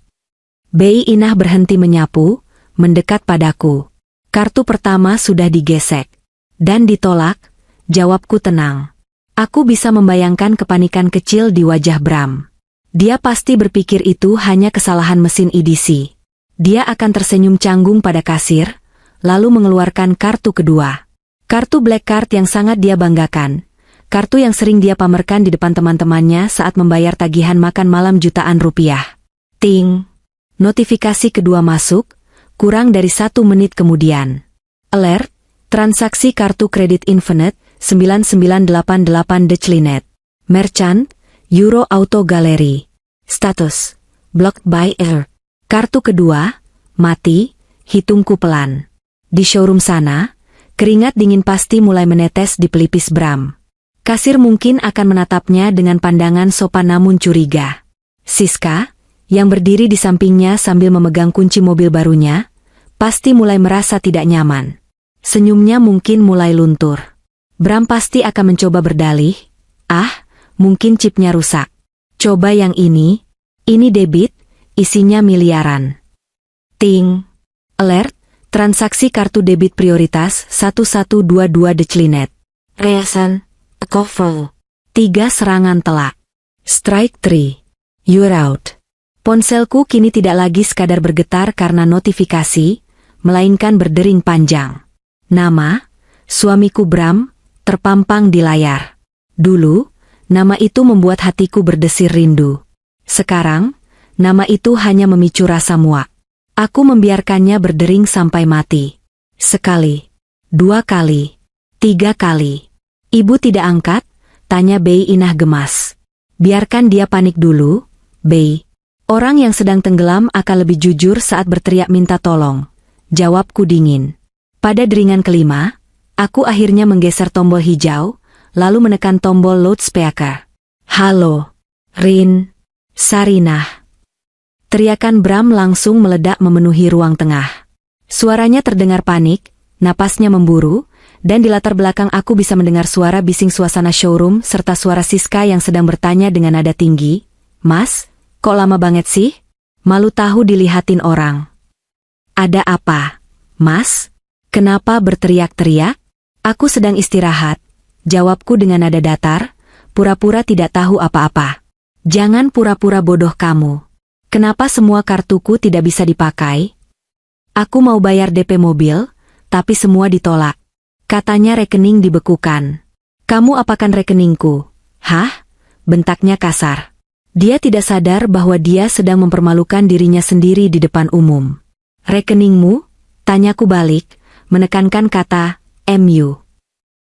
Bei Inah berhenti menyapu, mendekat padaku. Kartu pertama sudah digesek. Dan ditolak, jawabku tenang. Aku bisa membayangkan kepanikan kecil di wajah Bram. Dia pasti berpikir itu hanya kesalahan mesin EDC. Dia akan tersenyum canggung pada kasir, lalu mengeluarkan kartu kedua. Kartu Black Card yang sangat dia banggakan. Kartu yang sering dia pamerkan di depan teman-temannya saat membayar tagihan makan malam jutaan rupiah. Ting! Notifikasi kedua masuk, kurang dari 1 menit kemudian. Alert, transaksi kartu kredit Infinite, 9988 Declinet. Merchant, Euro Auto Gallery. Status, blocked by error. Kartu kedua, mati, hitungku pelan. Di showroom sana, keringat dingin pasti mulai menetes di pelipis Bram. Kasir mungkin akan menatapnya dengan pandangan sopan namun curiga. Siska, yang berdiri di sampingnya sambil memegang kunci mobil barunya, pasti mulai merasa tidak nyaman. Senyumnya mungkin mulai luntur. Bram pasti akan mencoba berdalih, mungkin chipnya rusak. Coba yang ini debit, isinya miliaran. Ting! Alert, transaksi kartu debit prioritas 1122 Declinet. Reason, cover. 3 serangan telak. Strike 3. You're out. Ponselku kini tidak lagi sekadar bergetar karena notifikasi, melainkan berdering panjang. Nama, suamiku Bram, terpampang di layar. Dulu, nama itu membuat hatiku berdesir rindu. Sekarang, nama itu hanya memicu rasa muak. Aku membiarkannya berdering sampai mati. Sekali, 2 kali, 3 kali. Ibu tidak angkat? Tanya Bei Inah gemas. Biarkan dia panik dulu, Bei. Orang yang sedang tenggelam akan lebih jujur saat berteriak minta tolong. Jawabku dingin. Pada deringan kelima, aku akhirnya menggeser tombol hijau, lalu menekan tombol loudspeaker. Halo, Rin, Sarinah. Teriakan Bram langsung meledak memenuhi ruang tengah. Suaranya terdengar panik, napasnya memburu, dan di latar belakang aku bisa mendengar suara bising suasana showroom serta suara Siska yang sedang bertanya dengan nada tinggi, "Mas, kok lama banget sih?" Malu tahu dilihatin orang. "Ada apa, Mas? Kenapa berteriak-teriak?" "Aku sedang istirahat," jawabku dengan nada datar, pura-pura tidak tahu apa-apa. "Jangan pura-pura bodoh kamu. Kenapa semua kartuku tidak bisa dipakai? Aku mau bayar DP mobil, tapi semua ditolak. Katanya rekening dibekukan." "Kamu apakan rekeningku?" "Hah?" bentaknya kasar. Dia tidak sadar bahwa dia sedang mempermalukan dirinya sendiri di depan umum. "Rekeningmu?" tanyaku balik, menekankan kata MU.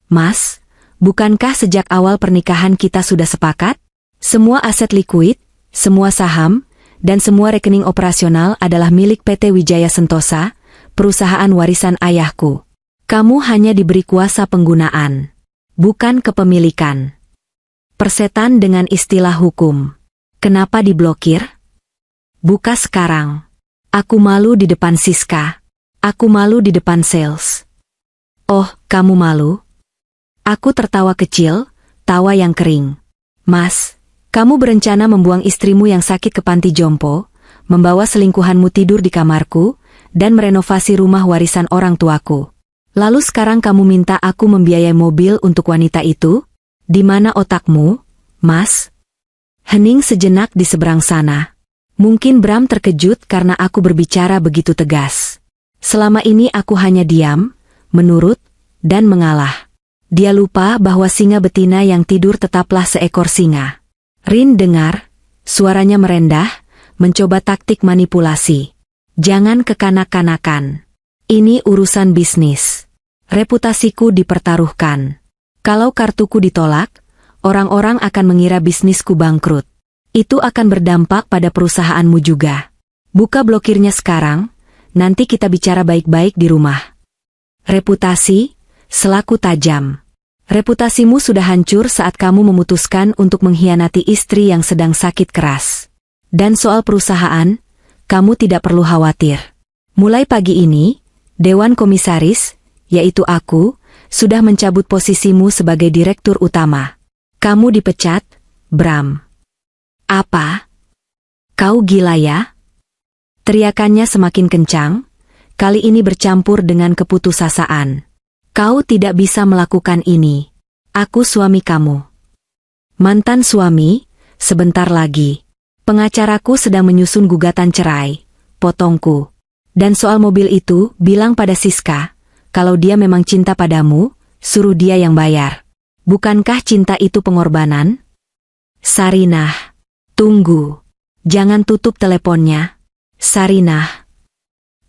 "Mas, bukankah sejak awal pernikahan kita sudah sepakat? Semua aset likuid, semua saham, dan semua rekening operasional adalah milik PT Wijaya Sentosa, perusahaan warisan ayahku. Kamu hanya diberi kuasa penggunaan, bukan kepemilikan." Persetan dengan istilah hukum. "Kenapa diblokir? Buka sekarang." Aku malu di depan Siska. Aku malu di depan sales. "Oh, kamu malu?" Aku tertawa kecil, tawa yang kering. "Mas, kamu berencana membuang istrimu yang sakit ke panti jompo, membawa selingkuhanmu tidur di kamarku, dan merenovasi rumah warisan orang tuaku. Lalu sekarang kamu minta aku membiayai mobil untuk wanita itu? Di mana otakmu, Mas? Hening sejenak di seberang sana. Mungkin Bram terkejut karena aku berbicara begitu tegas. Selama ini aku hanya diam, menurut, dan mengalah. Dia lupa bahwa singa betina yang tidur tetaplah seekor singa. Rin dengar, suaranya merendah, mencoba taktik manipulasi. Jangan kekanak-kanakan. Ini urusan bisnis. Reputasiku dipertaruhkan. Kalau kartuku ditolak, orang-orang akan mengira bisnisku bangkrut. Itu akan berdampak pada perusahaanmu juga. Buka blokirnya sekarang, nanti kita bicara baik-baik di rumah. Reputasi, selaku tajam. Reputasimu sudah hancur saat kamu memutuskan untuk mengkhianati istri yang sedang sakit keras. Dan soal perusahaan, kamu tidak perlu khawatir. Mulai pagi ini, Dewan Komisaris, yaitu aku, sudah mencabut posisimu sebagai direktur utama. Kamu dipecat, Bram. Apa? Kau gila ya? Teriakannya semakin kencang, kali ini bercampur dengan keputusasaan. Kau tidak bisa melakukan ini. Aku suami kamu. Mantan suami, sebentar lagi. Pengacaraku sedang menyusun gugatan cerai, potongku. Dan soal mobil itu, bilang pada Siska, kalau dia memang cinta padamu, suruh dia yang bayar. Bukankah cinta itu pengorbanan? Sarinah, tunggu. Jangan tutup teleponnya. Sarinah.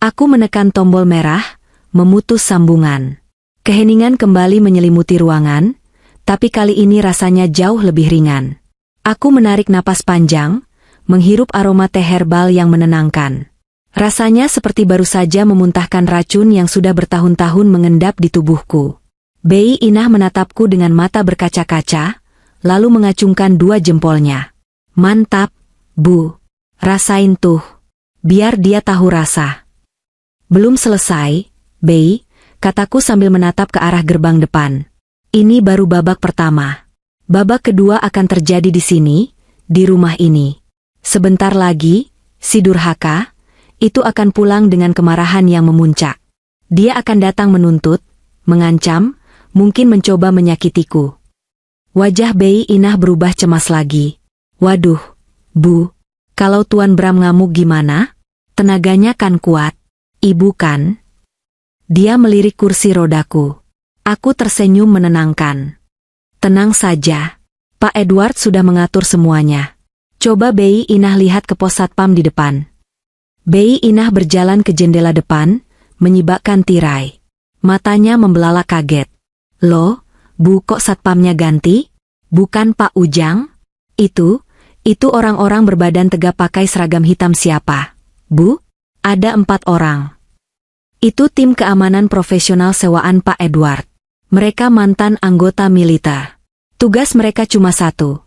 Aku menekan tombol merah, memutus sambungan. Keheningan kembali menyelimuti ruangan, tapi kali ini rasanya jauh lebih ringan. Aku menarik napas panjang, menghirup aroma teh herbal yang menenangkan. Rasanya seperti baru saja memuntahkan racun yang sudah bertahun-tahun mengendap di tubuhku. Bei Inah menatapku dengan mata berkaca-kaca, lalu mengacungkan dua jempolnya. Mantap, Bu. Rasain tuh. Biar dia tahu rasa. Belum selesai, Bei, kataku sambil menatap ke arah gerbang depan. Ini baru babak pertama. Babak kedua akan terjadi di sini, di rumah ini. Sebentar lagi, si durhaka, itu akan pulang dengan kemarahan yang memuncak. Dia akan datang menuntut, mengancam, mungkin mencoba menyakitiku. Wajah Bei Inah berubah cemas lagi. Waduh, Bu, kalau Tuan Bram ngamuk gimana? Tenaganya kan kuat. Ibu kan? Dia melirik kursi rodaku. Aku tersenyum menenangkan. Tenang saja. Pak Edward sudah mengatur semuanya. Coba Bei Inah lihat ke pos satpam di depan. Bei Inah berjalan ke jendela depan, menyibakkan tirai. Matanya membelalak kaget. Loh, Bu, kok satpamnya ganti? Bukan Pak Ujang? Itu orang-orang berbadan tegap pakai seragam hitam siapa? Bu? Ada 4 orang. Itu tim keamanan profesional sewaan Pak Edward. Mereka mantan anggota militer. Tugas mereka cuma satu.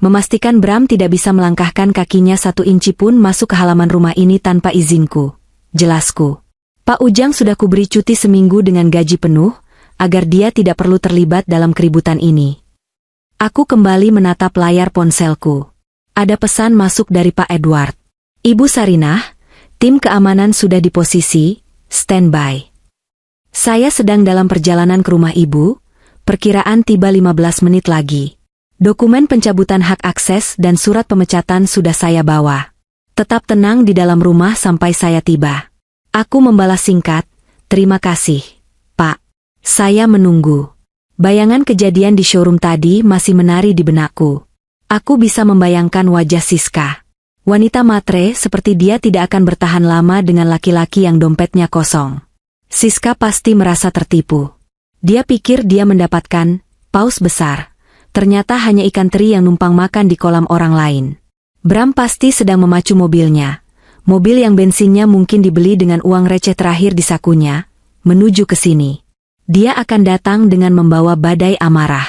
Memastikan Bram tidak bisa melangkahkan kakinya 1 inci pun masuk ke halaman rumah ini tanpa izinku. Jelasku. Pak Ujang sudah kuberi cuti seminggu dengan gaji penuh, agar dia tidak perlu terlibat dalam keributan ini. Aku kembali menatap layar ponselku. Ada pesan masuk dari Pak Edward. Ibu Sarinah, tim keamanan sudah di posisi, standby. Saya sedang dalam perjalanan ke rumah ibu, perkiraan tiba 15 menit lagi. Dokumen pencabutan hak akses dan surat pemecatan sudah saya bawa. Tetap tenang di dalam rumah sampai saya tiba. Aku membalas singkat, terima kasih, Pak. Saya menunggu. Bayangan kejadian di showroom tadi masih menari di benakku. Aku bisa membayangkan wajah Siska. Wanita matre seperti dia tidak akan bertahan lama dengan laki-laki yang dompetnya kosong. Siska pasti merasa tertipu. Dia pikir dia mendapatkan paus besar. Ternyata hanya ikan teri yang numpang makan di kolam orang lain. Bram pasti sedang memacu mobilnya. Mobil yang bensinnya mungkin dibeli dengan uang receh terakhir di sakunya, menuju ke sini. Dia akan datang dengan membawa badai amarah.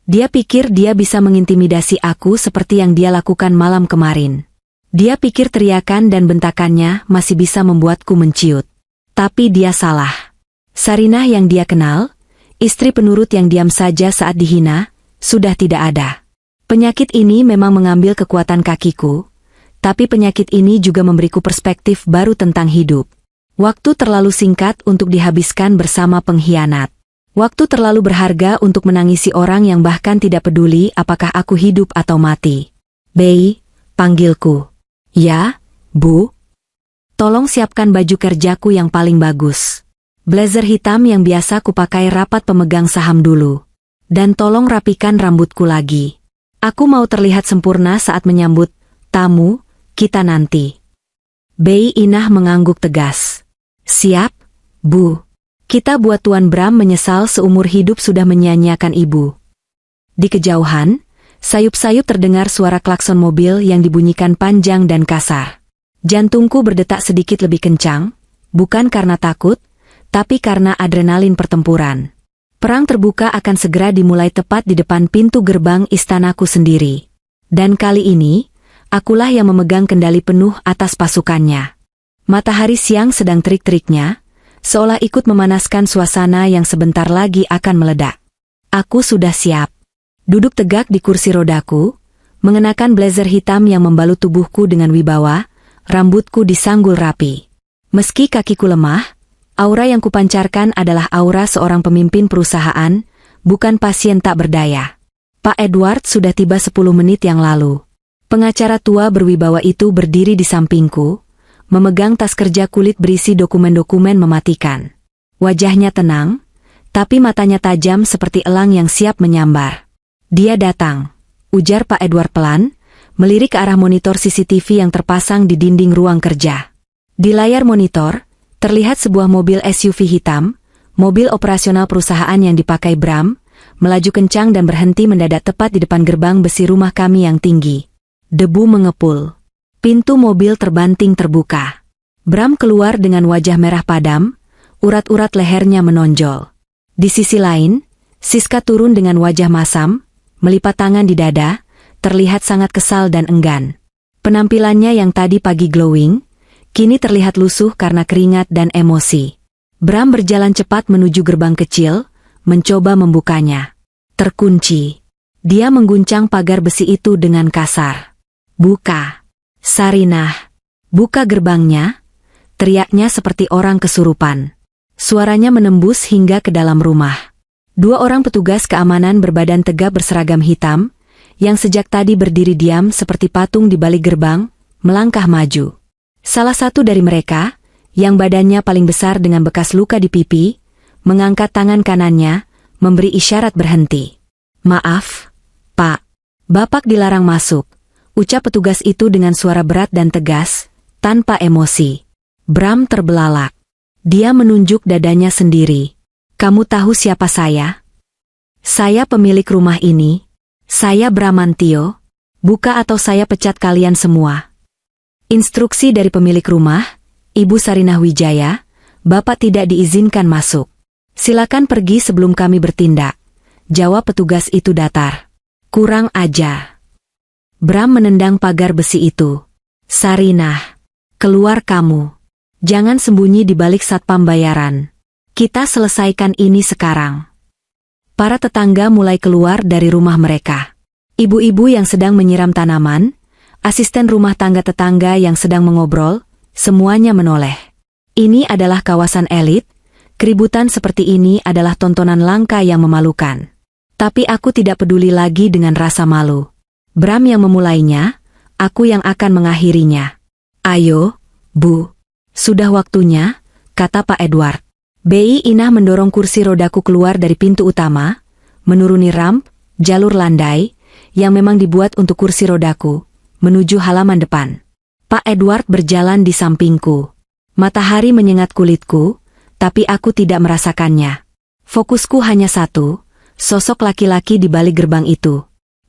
Dia pikir dia bisa mengintimidasi aku seperti yang dia lakukan malam kemarin. Dia pikir teriakan dan bentakannya masih bisa membuatku menciut. Tapi dia salah. Sarinah yang dia kenal, istri penurut yang diam saja saat dihina, sudah tidak ada. Penyakit ini memang mengambil kekuatan kakiku, tapi penyakit ini juga memberiku perspektif baru tentang hidup. Waktu terlalu singkat untuk dihabiskan bersama pengkhianat. Waktu terlalu berharga untuk menangisi orang yang bahkan tidak peduli apakah aku hidup atau mati. Bei, panggilku. Ya, Bu. Tolong siapkan baju kerjaku yang paling bagus. Blazer hitam yang biasa kupakai rapat pemegang saham dulu. Dan tolong rapikan rambutku lagi. Aku mau terlihat sempurna saat menyambut tamu kita nanti. Bei Inah mengangguk tegas. Siap, Bu. Kita buat Tuan Bram menyesal seumur hidup sudah menyia-nyiakan ibu. Di kejauhan, sayup-sayup terdengar suara klakson mobil yang dibunyikan panjang dan kasar. Jantungku berdetak sedikit lebih kencang, bukan karena takut, tapi karena adrenalin pertempuran. Perang terbuka akan segera dimulai tepat di depan pintu gerbang istanaku sendiri. Dan kali ini, akulah yang memegang kendali penuh atas pasukannya. Matahari siang sedang terik-teriknya, seolah ikut memanaskan suasana yang sebentar lagi akan meledak. Aku sudah siap. Duduk tegak di kursi rodaku, mengenakan blazer hitam yang membalut tubuhku dengan wibawa, rambutku disanggul rapi. Meski kakiku lemah, aura yang kupancarkan adalah aura seorang pemimpin perusahaan, bukan pasien tak berdaya. Pak Edward sudah tiba 10 menit yang lalu. Pengacara tua berwibawa itu berdiri di sampingku, memegang tas kerja kulit berisi dokumen-dokumen mematikan. Wajahnya tenang, tapi matanya tajam seperti elang yang siap menyambar. Dia datang, ujar Pak Edward pelan, melirik ke arah monitor CCTV yang terpasang di dinding ruang kerja. Di layar monitor, terlihat sebuah mobil SUV hitam, mobil operasional perusahaan yang dipakai Bram, melaju kencang dan berhenti mendadak tepat di depan gerbang besi rumah kami yang tinggi. Debu mengepul. Pintu mobil terbanting terbuka. Bram keluar dengan wajah merah padam, urat-urat lehernya menonjol. Di sisi lain, Siska turun dengan wajah masam, melipat tangan di dada, terlihat sangat kesal dan enggan. Penampilannya yang tadi pagi glowing, kini terlihat lusuh karena keringat dan emosi. Bram berjalan cepat menuju gerbang kecil, mencoba membukanya. Terkunci. Dia mengguncang pagar besi itu dengan kasar. Buka. Sarinah, buka gerbangnya, teriaknya seperti orang kesurupan. Suaranya menembus hingga ke dalam rumah. 2 orang petugas keamanan berbadan tegap berseragam hitam, yang sejak tadi berdiri diam seperti patung di balik gerbang, melangkah maju. Salah satu dari mereka, yang badannya paling besar dengan bekas luka di pipi, mengangkat tangan kanannya, memberi isyarat berhenti. Maaf, Pak. Bapak dilarang masuk. Ucap petugas itu dengan suara berat dan tegas, tanpa emosi. Bram terbelalak. Dia menunjuk dadanya sendiri. Kamu tahu siapa saya? Saya pemilik rumah ini. Saya Bramantio. Buka atau saya pecat kalian semua. Instruksi dari pemilik rumah, Ibu Sarinah Wijaya, Bapak tidak diizinkan masuk. Silakan pergi sebelum kami bertindak. Jawab petugas itu datar. Kurang ajar. Bram menendang pagar besi itu. Sarinah, keluar kamu. Jangan sembunyi di balik satpam bayaran. Kita selesaikan ini sekarang. Para tetangga mulai keluar dari rumah mereka. Ibu-ibu yang sedang menyiram tanaman, asisten rumah tangga tetangga yang sedang mengobrol, semuanya menoleh. Ini adalah kawasan elit, keributan seperti ini adalah tontonan langka yang memalukan. Tapi aku tidak peduli lagi dengan rasa malu. Bram yang memulainya, aku yang akan mengakhirinya. Ayo, Bu. Sudah waktunya, kata Pak Edward. Bei Inah mendorong kursi rodaku keluar dari pintu utama, menuruni ramp, jalur landai, yang memang dibuat untuk kursi rodaku, menuju halaman depan. Pak Edward berjalan di sampingku. Matahari menyengat kulitku, tapi aku tidak merasakannya. Fokusku hanya satu, sosok laki-laki di balik gerbang itu.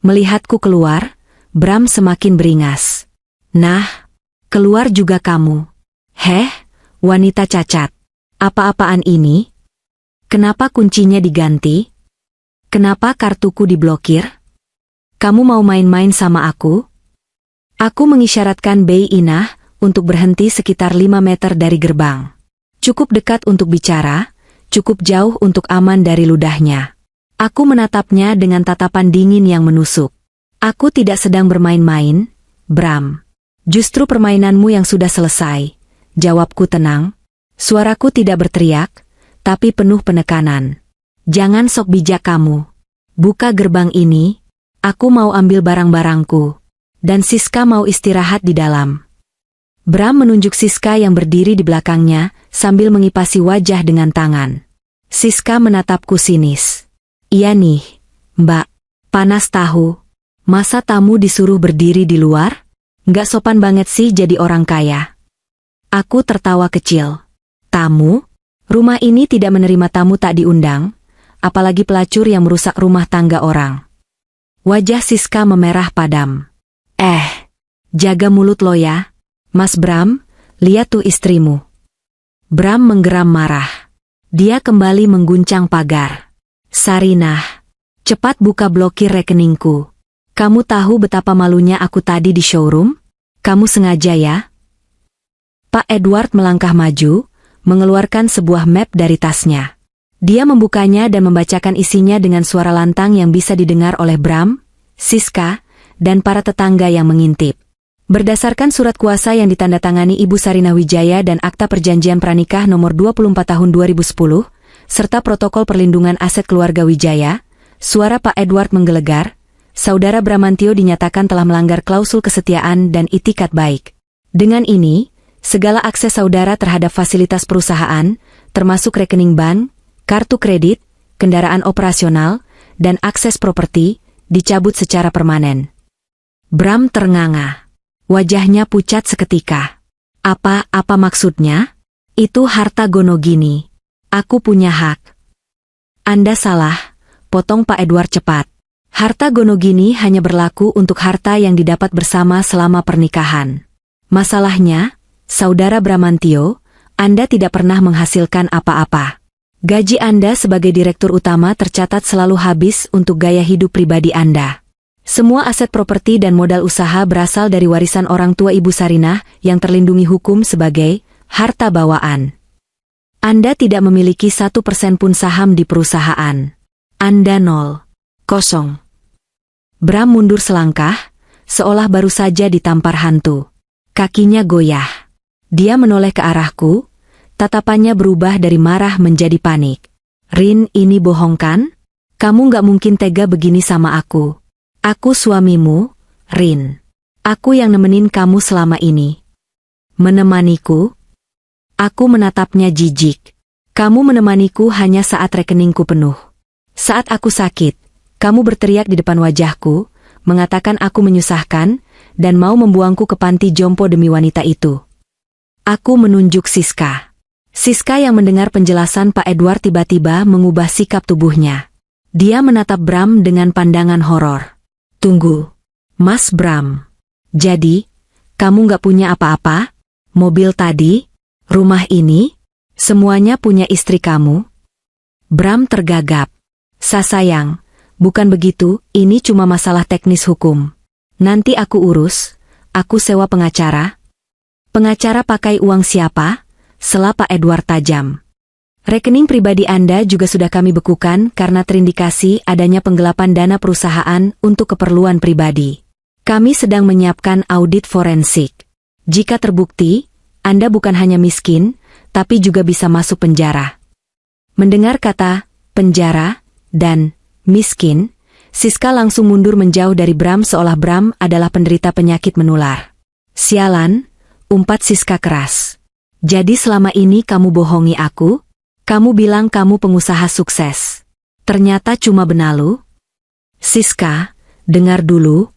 Melihatku keluar, Bram semakin beringas. Nah, keluar juga kamu. Heh, wanita cacat. Apa-apaan ini? Kenapa kuncinya diganti? Kenapa kartuku diblokir? Kamu mau main-main sama aku? Aku mengisyaratkan Bei Inah untuk berhenti sekitar 5 meter dari gerbang. Cukup dekat untuk bicara, cukup jauh untuk aman dari ludahnya. Aku menatapnya dengan tatapan dingin yang menusuk. Aku tidak sedang bermain-main, Bram. Justru permainanmu yang sudah selesai. Jawabku tenang. Suaraku tidak berteriak, tapi penuh penekanan. Jangan sok bijak kamu. Buka gerbang ini, aku mau ambil barang-barangku. Dan Siska mau istirahat di dalam. Bram menunjuk Siska yang berdiri di belakangnya, sambil mengipasi wajah dengan tangan. Siska menatapku sinis. Iya nih, Mbak. Panas tahu. Masa tamu disuruh berdiri di luar? Nggak sopan banget sih jadi orang kaya. Aku tertawa kecil. Tamu? Rumah ini tidak menerima tamu tak diundang, apalagi pelacur yang merusak rumah tangga orang. Wajah Siska memerah padam. Jaga mulut lo ya. Mas Bram, lihat tuh istrimu. Bram menggeram marah. Dia kembali mengguncang pagar. Sarinah, cepat buka blokir rekeningku. Kamu tahu betapa malunya aku tadi di showroom? Kamu sengaja ya? Pak Edward melangkah maju, mengeluarkan sebuah map dari tasnya. Dia membukanya dan membacakan isinya dengan suara lantang yang bisa didengar oleh Bram, Siska, dan para tetangga yang mengintip. Berdasarkan surat kuasa yang ditandatangani Ibu Sarinah Wijaya dan Akta Perjanjian Pranikah nomor 24 tahun 2010, serta protokol perlindungan aset keluarga Wijaya, suara Pak Edward menggelegar. Saudara Bramantio dinyatakan telah melanggar klausul kesetiaan dan itikat baik. Dengan ini, segala akses saudara terhadap fasilitas perusahaan, termasuk rekening bank, kartu kredit, kendaraan operasional, dan akses properti, dicabut secara permanen. Bram ternganga. Wajahnya pucat seketika. Apa maksudnya? Itu harta Gonogini. Aku punya hak. Anda salah, potong Pak Edward cepat. Harta Gonogini hanya berlaku untuk harta yang didapat bersama selama pernikahan. Masalahnya, Saudara Bramantio, Anda tidak pernah menghasilkan apa-apa. Gaji Anda sebagai direktur utama tercatat selalu habis untuk gaya hidup pribadi Anda. Semua aset properti dan modal usaha berasal dari warisan orang tua Ibu Sarinah yang terlindungi hukum sebagai harta bawaan. Anda tidak memiliki 1% pun saham di perusahaan. Anda 0. Bram mundur selangkah, seolah baru saja ditampar hantu. Kakinya goyah. Dia menoleh ke arahku, tatapannya berubah dari marah menjadi panik. Rin, ini bohong kan? Kamu nggak mungkin tega begini sama aku. Aku suamimu, Rin. Aku yang nemenin kamu selama ini. Menemaniku? Aku menatapnya jijik. Kamu menemaniku hanya saat rekeningku penuh. Saat aku sakit, kamu berteriak di depan wajahku, mengatakan aku menyusahkan, dan mau membuangku ke panti jompo demi wanita itu. Aku menunjuk Siska. Siska yang mendengar penjelasan Pak Edward tiba-tiba mengubah sikap tubuhnya. Dia menatap Bram dengan pandangan horor. Tunggu. Mas Bram. Jadi, kamu nggak punya apa-apa? Mobil tadi? Rumah ini? Semuanya punya istri kamu? Bram tergagap. Sayang, bukan begitu, ini cuma masalah teknis hukum. Nanti aku urus, aku sewa pengacara. Pengacara pakai uang siapa? Sela Pak Edward tajam. Rekening pribadi Anda juga sudah kami bekukan karena terindikasi adanya penggelapan dana perusahaan untuk keperluan pribadi. Kami sedang menyiapkan audit forensik. Jika terbukti, Anda bukan hanya miskin, tapi juga bisa masuk penjara. Mendengar kata penjara dan miskin, Siska langsung mundur menjauh dari Bram seolah Bram adalah penderita penyakit menular. Sialan, umpat Siska keras. Jadi selama ini kamu bohongi aku? Kamu bilang kamu pengusaha sukses. Ternyata cuma benalu? Siska, dengar dulu.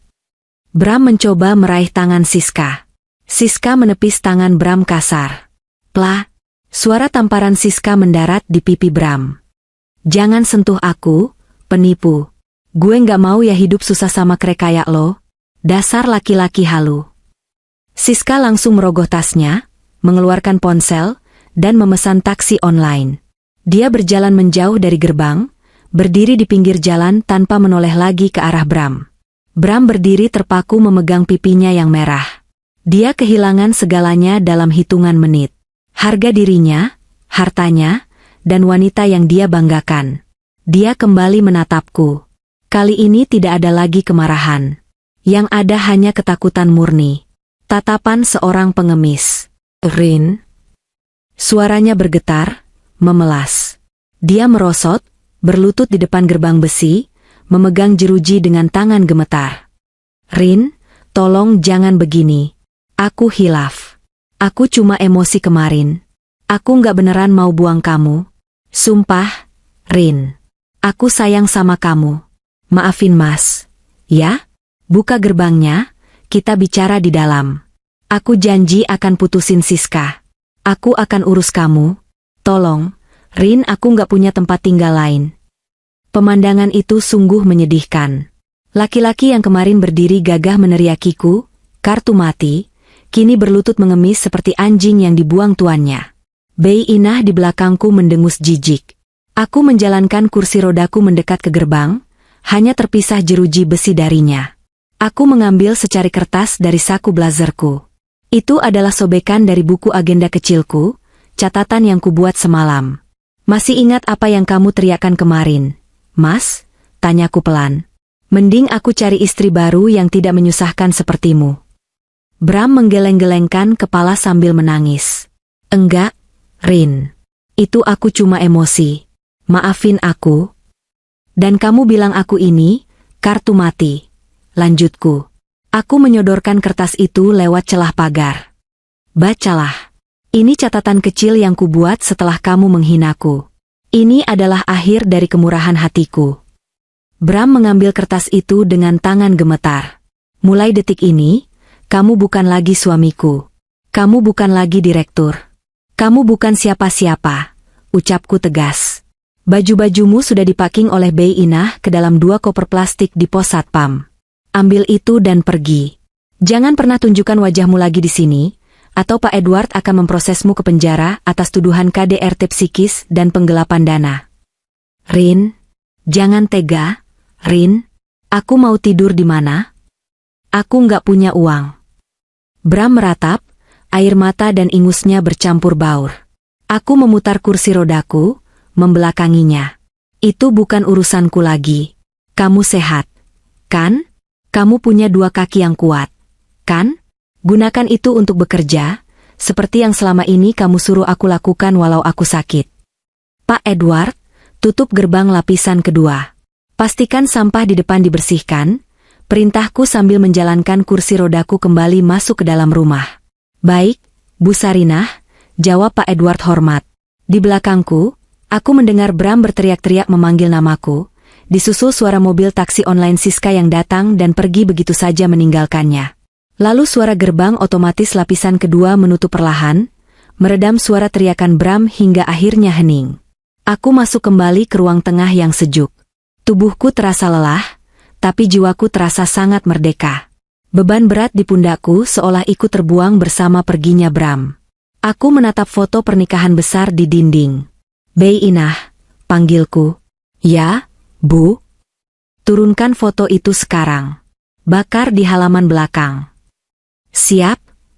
Bram mencoba meraih tangan Siska. Siska menepis tangan Bram kasar. Plah, suara tamparan Siska mendarat di pipi Bram. Jangan sentuh aku, penipu. Gue nggak mau ya hidup susah sama krek kayak lo. Dasar laki-laki halu. Siska langsung merogoh tasnya, mengeluarkan ponsel, dan memesan taksi online. Dia berjalan menjauh dari gerbang, berdiri di pinggir jalan tanpa menoleh lagi ke arah Bram. Bram berdiri terpaku memegang pipinya yang merah. Dia kehilangan segalanya dalam hitungan menit. Harga dirinya, hartanya, dan wanita yang dia banggakan. Dia kembali menatapku. Kali ini tidak ada lagi kemarahan. Yang ada hanya ketakutan murni. Tatapan seorang pengemis. Rin. Suaranya bergetar, memelas. Dia merosot, berlutut di depan gerbang besi, memegang jeruji dengan tangan gemetar. "Rin, tolong jangan begini. Aku hilaf. Aku cuma emosi kemarin. Aku nggak beneran mau buang kamu. Sumpah, Rin. Aku sayang sama kamu. Maafin Mas. Ya? Buka gerbangnya, kita bicara di dalam. Aku janji akan putusin Siska. Aku akan urus kamu. Tolong, Rin, aku nggak punya tempat tinggal lain." Pemandangan itu sungguh menyedihkan. Laki-laki yang kemarin berdiri gagah meneriakiku, "Kartu mati," kini berlutut mengemis seperti anjing yang dibuang tuannya. Bei Inah di belakangku mendengus jijik. Aku menjalankan kursi rodaku mendekat ke gerbang, hanya terpisah jeruji besi darinya. Aku mengambil secari kertas dari saku blazerku. Itu adalah sobekan dari buku agenda kecilku, catatan yang kubuat semalam. "Masih ingat apa yang kamu teriakkan kemarin, Mas?" tanyaku pelan. "Mending aku cari istri baru yang tidak menyusahkan sepertimu." Bram menggeleng-gelengkan kepala sambil menangis. "Enggak, Rin. Itu aku cuma emosi. Maafin aku." "Dan kamu bilang aku ini, kartu mati," lanjutku. Aku menyodorkan kertas itu lewat celah pagar. "Bacalah. Ini catatan kecil yang kubuat setelah kamu menghinaku. Ini adalah akhir dari kemurahan hatiku." Bram mengambil kertas itu dengan tangan gemetar. "Mulai detik ini, kamu bukan lagi suamiku. Kamu bukan lagi direktur. Kamu bukan siapa-siapa," ucapku tegas. "Baju-bajumu sudah dipaking oleh Bei Inah ke dalam 2 koper plastik di pos satpam. Ambil itu dan pergi. Jangan pernah tunjukkan wajahmu lagi di sini, atau Pak Edward akan memprosesmu ke penjara atas tuduhan KDRT psikis dan penggelapan dana." "Rin, jangan tega, Rin. Aku mau tidur di mana? Aku nggak punya uang." Bram meratap, air mata dan ingusnya bercampur baur. Aku memutar kursi rodaku, membelakanginya. "Itu bukan urusanku lagi. Kamu sehat, kan? Kamu punya 2 kaki yang kuat, kan? Gunakan itu untuk bekerja, seperti yang selama ini kamu suruh aku lakukan walau aku sakit." "Pak Edward, tutup gerbang lapisan kedua. Pastikan sampah di depan dibersihkan," perintahku sambil menjalankan kursi rodaku kembali masuk ke dalam rumah. "Baik, Bu Sarinah," jawab Pak Edward hormat. Di belakangku, aku mendengar Bram berteriak-teriak memanggil namaku, disusul suara mobil taksi online Siska yang datang dan pergi begitu saja meninggalkannya. Lalu suara gerbang otomatis lapisan kedua menutup perlahan, meredam suara teriakan Bram hingga akhirnya hening. Aku masuk kembali ke ruang tengah yang sejuk. Tubuhku terasa lelah, tapi jiwaku terasa sangat merdeka. Beban berat di pundakku seolah ikut terbuang bersama perginya Bram. Aku menatap foto pernikahan besar di dinding. "Bei Inah," panggilku. "Ya, Bu." "Turunkan foto itu sekarang. Bakar di halaman belakang." "Siap,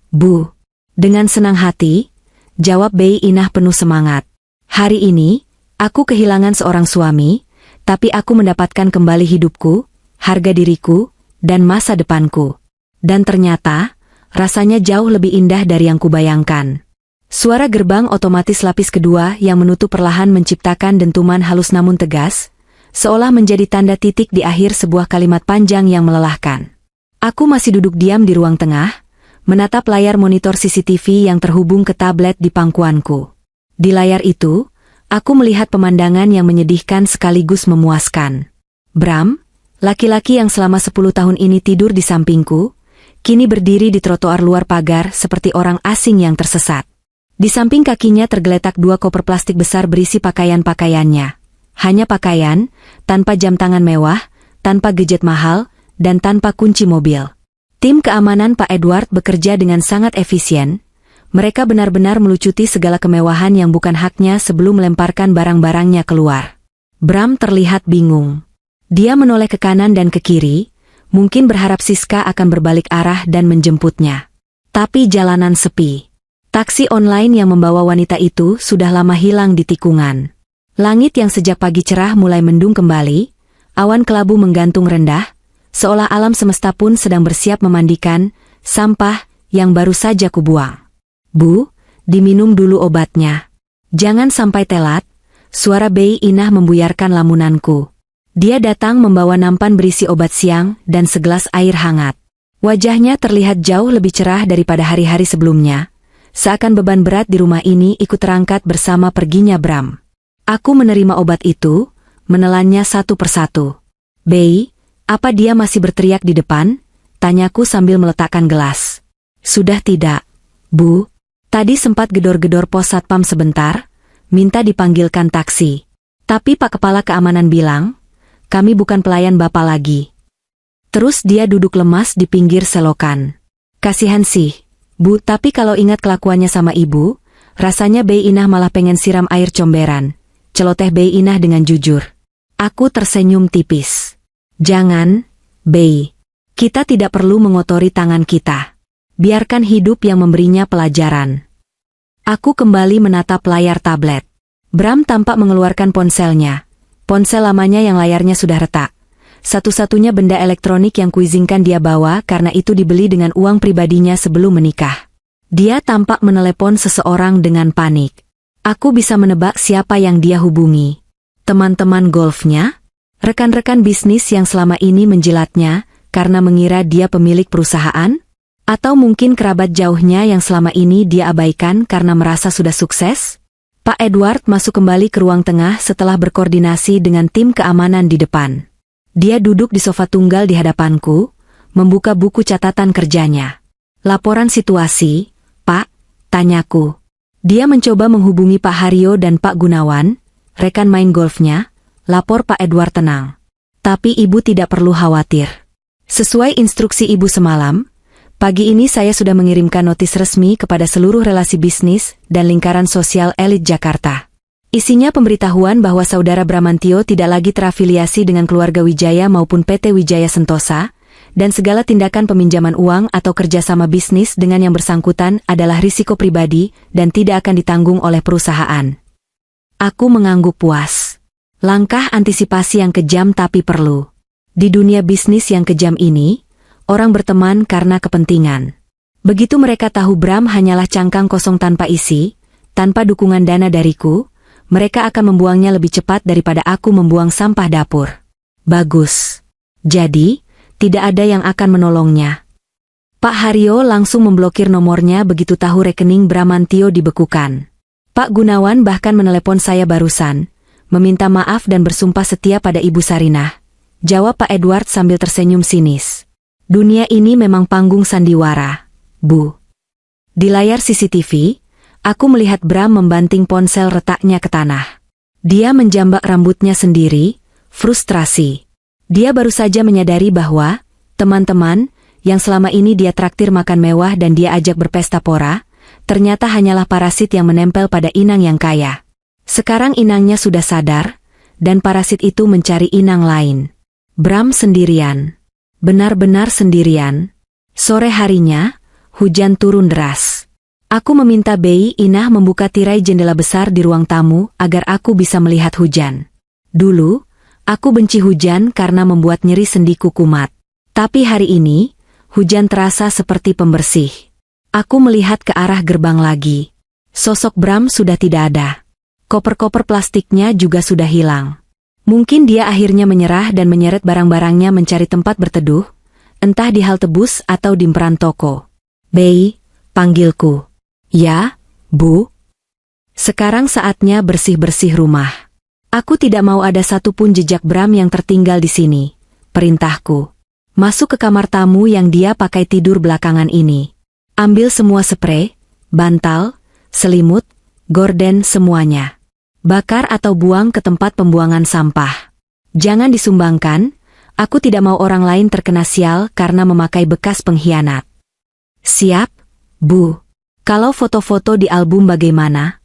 Bu." Dengan senang hati, jawab Bei Inah penuh semangat. "Hari ini, aku kehilangan seorang suami, tapi aku mendapatkan kembali hidupku, harga diriku, dan masa depanku. Dan ternyata, rasanya jauh lebih indah dari yang kubayangkan." Suara gerbang otomatis lapis kedua yang menutup perlahan menciptakan dentuman halus namun tegas, seolah menjadi tanda titik di akhir sebuah kalimat panjang yang melelahkan. Aku masih duduk diam di ruang tengah, menatap layar monitor CCTV yang terhubung ke tablet di pangkuanku. Di layar itu, aku melihat pemandangan yang menyedihkan sekaligus memuaskan. Bram, laki-laki yang selama 10 tahun ini tidur di sampingku, kini berdiri di trotoar luar pagar seperti orang asing yang tersesat. Di samping kakinya tergeletak 2 koper plastik besar berisi pakaian-pakaiannya. Hanya pakaian, tanpa jam tangan mewah, tanpa gadget mahal, dan tanpa kunci mobil. Tim keamanan Pak Edward bekerja dengan sangat efisien. Mereka benar-benar melucuti segala kemewahan yang bukan haknya sebelum melemparkan barang-barangnya keluar. Bram terlihat bingung. Dia menoleh ke kanan dan ke kiri, mungkin berharap Siska akan berbalik arah dan menjemputnya. Tapi jalanan sepi. Taksi online yang membawa wanita itu sudah lama hilang di tikungan. Langit yang sejak pagi cerah mulai mendung kembali, awan kelabu menggantung rendah, seolah alam semesta pun sedang bersiap memandikan sampah yang baru saja kubuang. "Bu, Diminum dulu obatnya. Jangan sampai telat. Suara Bei Inah membuyarkan lamunanku. Dia datang membawa nampan berisi obat siang dan segelas air hangat. Wajahnya terlihat jauh lebih cerah daripada hari-hari sebelumnya. Seakan beban berat di rumah ini ikut terangkat bersama perginya Bram. Aku menerima obat itu, menelannya satu persatu. Bei, apa dia masih berteriak di depan? Tanyaku sambil meletakkan gelas. Sudah tidak, Bu. Tadi sempat gedor-gedor pos satpam sebentar, minta dipanggilkan taksi. Tapi Pak Kepala Keamanan bilang, kami bukan pelayan Bapak lagi. Terus dia duduk lemas di pinggir selokan. Kasihan sih, Bu, tapi kalau ingat kelakuannya sama Ibu, rasanya Bei Inah malah pengen siram air comberan. Celoteh Bei Inah dengan jujur. Aku tersenyum tipis. Jangan, Bei. Kita tidak perlu mengotori tangan kita. Biarkan hidup yang memberinya pelajaran. Aku kembali menatap layar tablet. Bram tampak mengeluarkan ponselnya. Ponsel lamanya yang layarnya sudah retak. Satu-satunya benda elektronik yang kuizinkan dia bawa karena itu dibeli dengan uang pribadinya sebelum menikah. Dia tampak menelepon seseorang dengan panik. Aku bisa menebak siapa yang dia hubungi. Teman-teman golfnya? Rekan-rekan bisnis yang selama ini menjilatnya karena mengira dia pemilik perusahaan? Atau mungkin kerabat jauhnya yang selama ini dia abaikan karena merasa sudah sukses? Pak Edward masuk kembali ke ruang tengah setelah berkoordinasi dengan tim keamanan di depan. Dia duduk di sofa tunggal di hadapanku, membuka buku catatan kerjanya. Laporan situasi, Pak, tanyaku. Dia mencoba menghubungi Pak Haryo dan Pak Gunawan, rekan main golfnya, lapor Pak Edward tenang. Tapi Ibu tidak perlu khawatir. Sesuai instruksi Ibu semalam, pagi ini saya sudah mengirimkan notis resmi kepada seluruh relasi bisnis dan lingkaran sosial elit Jakarta. Isinya pemberitahuan bahwa Saudara Bramantio tidak lagi terafiliasi dengan keluarga Wijaya maupun PT Wijaya Sentosa, dan segala tindakan peminjaman uang atau kerjasama bisnis dengan yang bersangkutan adalah risiko pribadi dan tidak akan ditanggung oleh perusahaan. Aku mengangguk puas. Langkah antisipasi yang kejam tapi perlu. Di dunia bisnis yang kejam ini, orang berteman karena kepentingan. Begitu mereka tahu Bram hanyalah cangkang kosong tanpa isi, tanpa dukungan dana dariku, mereka akan membuangnya lebih cepat daripada aku membuang sampah dapur. Bagus. Jadi, tidak ada yang akan menolongnya. Pak Haryo langsung memblokir nomornya begitu tahu rekening Bramantio dibekukan. Pak Gunawan bahkan menelepon saya barusan, meminta maaf dan bersumpah setia pada Ibu Sarinah. Jawab Pak Edward sambil tersenyum sinis. Dunia ini memang panggung sandiwara, Bu. Di layar CCTV, aku melihat Bram membanting ponsel retaknya ke tanah. Dia menjambak rambutnya sendiri, frustrasi. Dia baru saja menyadari bahwa, teman-teman, yang selama ini dia traktir makan mewah dan dia ajak berpesta pora, ternyata hanyalah parasit yang menempel pada inang yang kaya. Sekarang inangnya sudah sadar, dan parasit itu mencari inang lain. Bram sendirian. Benar-benar sendirian. Sore harinya, hujan turun deras. Aku meminta Bei Inah membuka tirai jendela besar di ruang tamu agar aku bisa melihat hujan. Dulu, aku benci hujan karena membuat nyeri sendiku kumat. Tapi hari ini, hujan terasa seperti pembersih. Aku melihat ke arah gerbang lagi. Sosok Bram sudah tidak ada. Koper-koper plastiknya juga sudah hilang. Mungkin dia akhirnya menyerah dan menyeret barang-barangnya mencari tempat berteduh, entah di halte bus atau di emperan toko. Bei, panggilku. Ya, Bu. Sekarang saatnya bersih-bersih rumah. Aku tidak mau ada satupun jejak Bram yang tertinggal di sini. Perintahku. Masuk ke kamar tamu yang dia pakai tidur belakangan ini. Ambil semua sprei, bantal, selimut, gorden semuanya. Bakar atau buang ke tempat pembuangan sampah. Jangan disumbangkan, aku tidak mau orang lain terkena sial karena memakai bekas pengkhianat. Siap, Bu. Kalau foto-foto di album bagaimana?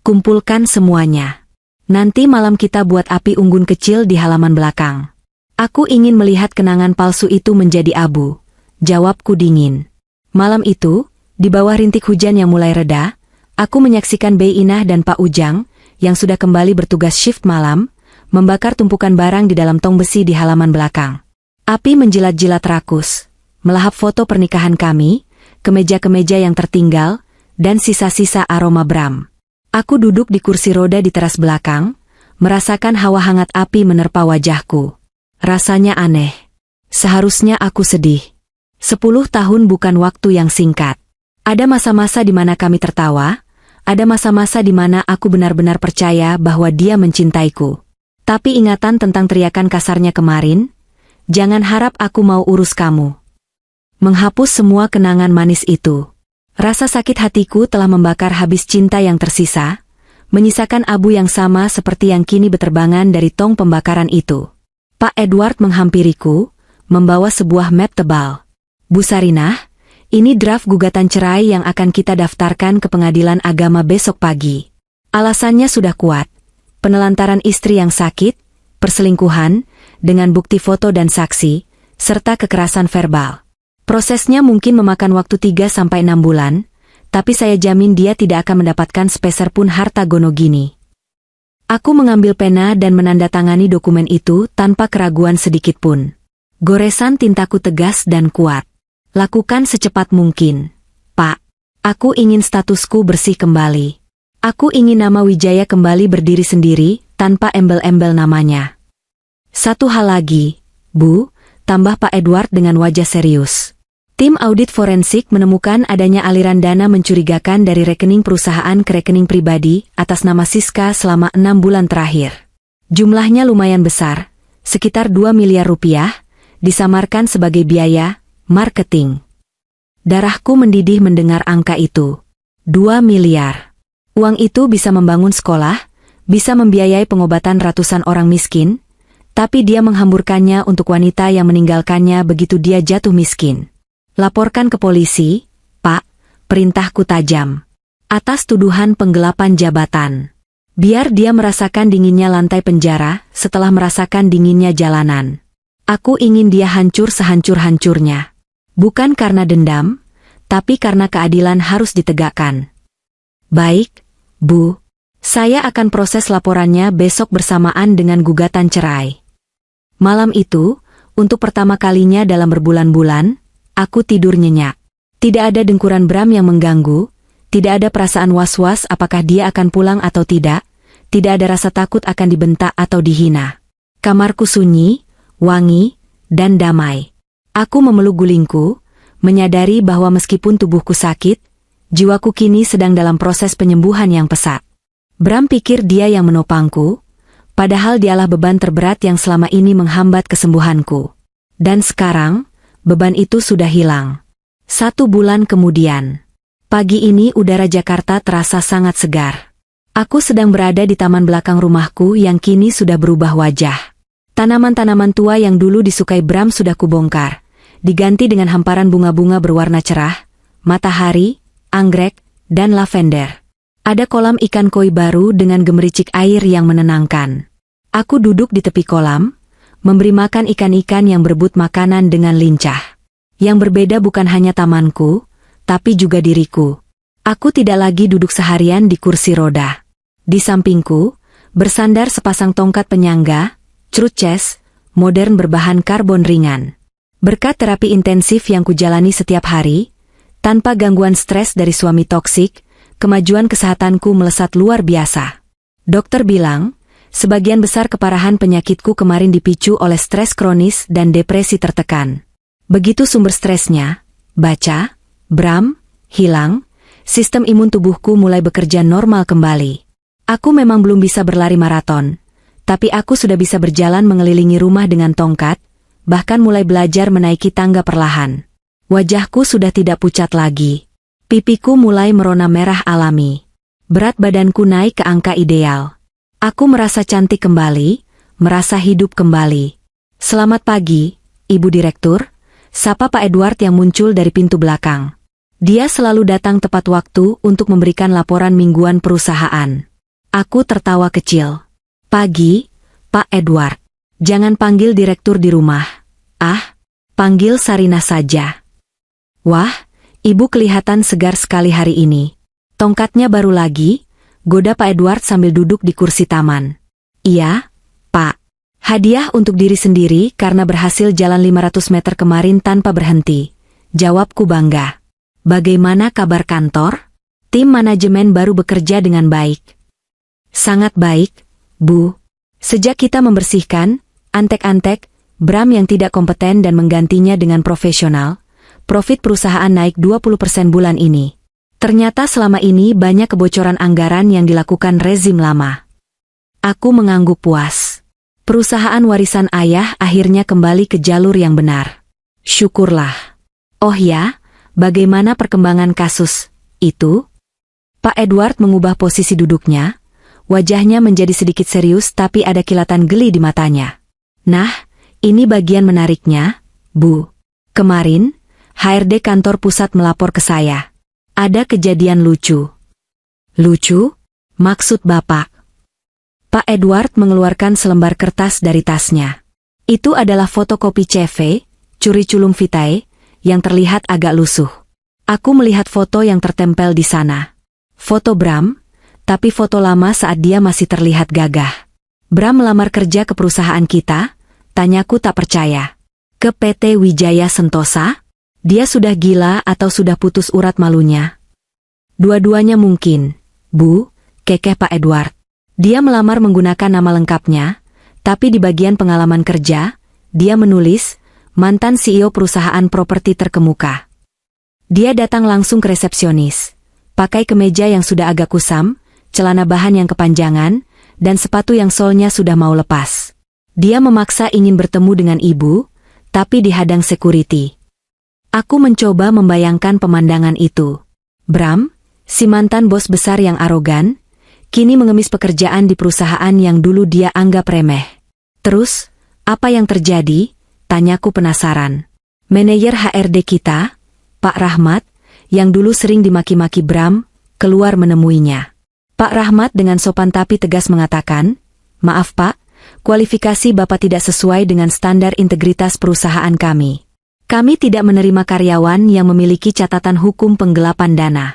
Kumpulkan semuanya. Nanti malam kita buat api unggun kecil di halaman belakang. Aku ingin melihat kenangan palsu itu menjadi abu. Jawabku dingin. Malam itu, di bawah rintik hujan yang mulai reda, aku menyaksikan Bei Inah dan Pak Ujang, yang sudah kembali bertugas shift malam, membakar tumpukan barang di dalam tong besi di halaman belakang. Api menjilat-jilat rakus, melahap foto pernikahan kami, kemeja-kemeja yang tertinggal, dan sisa-sisa aroma Bram. Aku duduk di kursi roda di teras belakang, merasakan hawa hangat api menerpa wajahku. Rasanya aneh. Seharusnya aku sedih. 10 tahun bukan waktu yang singkat. Ada masa-masa di mana kami tertawa, ada masa-masa di mana aku benar-benar percaya bahwa dia mencintaiku. Tapi ingatan tentang teriakan kasarnya kemarin, jangan harap aku mau urus kamu. Menghapus semua kenangan manis itu. Rasa sakit hatiku telah membakar habis cinta yang tersisa, menyisakan abu yang sama seperti yang kini beterbangan dari tong pembakaran itu. Pak Edward menghampiriku, membawa sebuah map tebal. Bu Sarinah, ini draft gugatan cerai yang akan kita daftarkan ke pengadilan agama besok pagi. Alasannya sudah kuat. Penelantaran istri yang sakit, perselingkuhan, dengan bukti foto dan saksi, serta kekerasan verbal. Prosesnya mungkin memakan waktu 3-6 bulan, tapi saya jamin dia tidak akan mendapatkan sepeser pun harta Gonogini. Aku mengambil pena dan menandatangani dokumen itu tanpa keraguan sedikit pun. Goresan tintaku tegas dan kuat. Lakukan secepat mungkin, Pak. Aku ingin statusku bersih kembali. Aku ingin nama Wijaya kembali berdiri sendiri, tanpa embel-embel namanya. Satu hal lagi, Bu, tambah Pak Edward dengan wajah serius. Tim audit forensik menemukan adanya aliran dana mencurigakan dari rekening perusahaan ke rekening pribadi atas nama Siska selama 6 bulan terakhir. Jumlahnya lumayan besar, sekitar 2 miliar rupiah, disamarkan sebagai biaya marketing. Darahku mendidih mendengar angka itu. 2 miliar. Uang itu bisa membangun sekolah, bisa membiayai pengobatan ratusan orang miskin, tapi dia menghamburkannya untuk wanita yang meninggalkannya begitu dia jatuh miskin. Laporkan ke polisi, Pak, perintahku tajam. Atas tuduhan penggelapan jabatan. Biar dia merasakan dinginnya lantai penjara setelah merasakan dinginnya jalanan. Aku ingin dia hancur sehancur-hancurnya. Bukan karena dendam, tapi karena keadilan harus ditegakkan. Baik, Bu. Saya akan proses laporannya besok bersamaan dengan gugatan cerai. Malam itu, untuk pertama kalinya dalam berbulan-bulan, aku tidur nyenyak. Tidak ada dengkuran Bram yang mengganggu, tidak ada perasaan was-was apakah dia akan pulang atau tidak ada rasa takut akan dibentak atau dihina. Kamarku sunyi, wangi, dan damai. Aku memeluk gulingku, menyadari bahwa meskipun tubuhku sakit, jiwaku kini sedang dalam proses penyembuhan yang pesat. Bram pikir dia yang menopangku, padahal dialah beban terberat yang selama ini menghambat kesembuhanku. Dan sekarang, beban itu sudah hilang. 1 bulan kemudian. Pagi ini udara Jakarta terasa sangat segar. Aku sedang berada di taman belakang rumahku yang kini sudah berubah wajah. Tanaman-tanaman tua yang dulu disukai Bram sudah kubongkar, diganti dengan hamparan bunga-bunga berwarna cerah, matahari, anggrek, dan lavender. Ada kolam ikan koi baru dengan gemericik air yang menenangkan. Aku duduk di tepi kolam, memberi makan ikan-ikan yang berebut makanan dengan lincah. Yang berbeda bukan hanya tamanku, tapi juga diriku. Aku tidak lagi duduk seharian di kursi roda. Di sampingku, bersandar sepasang tongkat penyangga, truth chest, modern berbahan karbon ringan. Berkat terapi intensif yang kujalani setiap hari, tanpa gangguan stres dari suami toksik, kemajuan kesehatanku melesat luar biasa. Dokter bilang, sebagian besar keparahan penyakitku kemarin dipicu oleh stres kronis dan depresi tertekan. Begitu sumber stresnya, baca, Bram, hilang, sistem imun tubuhku mulai bekerja normal kembali. Aku memang belum bisa berlari maraton, tapi aku sudah bisa berjalan mengelilingi rumah dengan tongkat, bahkan mulai belajar menaiki tangga perlahan. Wajahku sudah tidak pucat lagi. Pipiku mulai merona merah alami. Berat badanku naik ke angka ideal. Aku merasa cantik kembali, merasa hidup kembali. Selamat pagi, Ibu Direktur, sapa Pak Edward yang muncul dari pintu belakang. Dia selalu datang tepat waktu untuk memberikan laporan mingguan perusahaan. Aku tertawa kecil. Pagi, Pak Edward. Jangan panggil direktur di rumah. Panggil Sarinah saja. Wah, Ibu kelihatan segar sekali hari ini. Tongkatnya baru lagi, goda Pak Edward sambil duduk di kursi taman. Iya, Pak. Hadiah untuk diri sendiri karena berhasil jalan 500 meter kemarin tanpa berhenti. Jawabku bangga. Bagaimana kabar kantor? Tim manajemen baru bekerja dengan baik. Sangat baik, Bu. Sejak kita membersihkan, antek-antek, Bram yang tidak kompeten dan menggantinya dengan profesional, profit perusahaan naik 20% bulan ini. Ternyata selama ini banyak kebocoran anggaran yang dilakukan rezim lama. Aku mengangguk puas. Perusahaan warisan ayah akhirnya kembali ke jalur yang benar. Syukurlah. Oh ya, bagaimana perkembangan kasus itu? Pak Edward mengubah posisi duduknya. Wajahnya menjadi sedikit serius tapi ada kilatan geli di matanya. Nah, ini bagian menariknya, Bu. Kemarin, HRD kantor pusat melapor ke saya. Ada kejadian lucu. Lucu? Maksud Bapak? Pak Edward mengeluarkan selembar kertas dari tasnya. Itu adalah fotokopi CV, curi-culung vitae, yang terlihat agak lusuh. Aku melihat foto yang tertempel di sana. Foto Bram, tapi foto lama saat dia masih terlihat gagah. Bram melamar kerja ke perusahaan kita? Tanyaku tak percaya. Ke PT Wijaya Sentosa? Dia sudah gila atau sudah putus urat malunya? Dua-duanya mungkin, Bu, kekeh Pak Edward. Dia melamar menggunakan nama lengkapnya, tapi di bagian pengalaman kerja, dia menulis, mantan CEO perusahaan properti terkemuka. Dia datang langsung ke resepsionis, pakai kemeja yang sudah agak kusam, celana bahan yang kepanjangan, dan sepatu yang solnya sudah mau lepas. Dia memaksa ingin bertemu dengan ibu, tapi dihadang security. Aku mencoba membayangkan pemandangan itu. Bram, si mantan bos besar yang arogan, kini mengemis pekerjaan di perusahaan yang dulu dia anggap remeh. Terus, apa yang terjadi? Tanyaku penasaran. Manajer HRD kita, Pak Rahmat, yang dulu sering dimaki-maki Bram, keluar menemuinya. Pak Rahmat dengan sopan tapi tegas mengatakan, "Maaf Pak, kualifikasi Bapak tidak sesuai dengan standar integritas perusahaan kami. Kami tidak menerima karyawan yang memiliki catatan hukum penggelapan dana."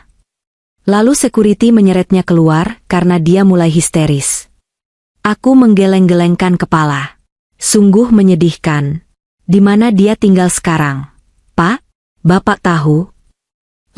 Lalu security menyeretnya keluar karena dia mulai histeris. Aku menggeleng-gelengkan kepala. Sungguh menyedihkan. Di mana dia tinggal sekarang? Pak, Bapak tahu?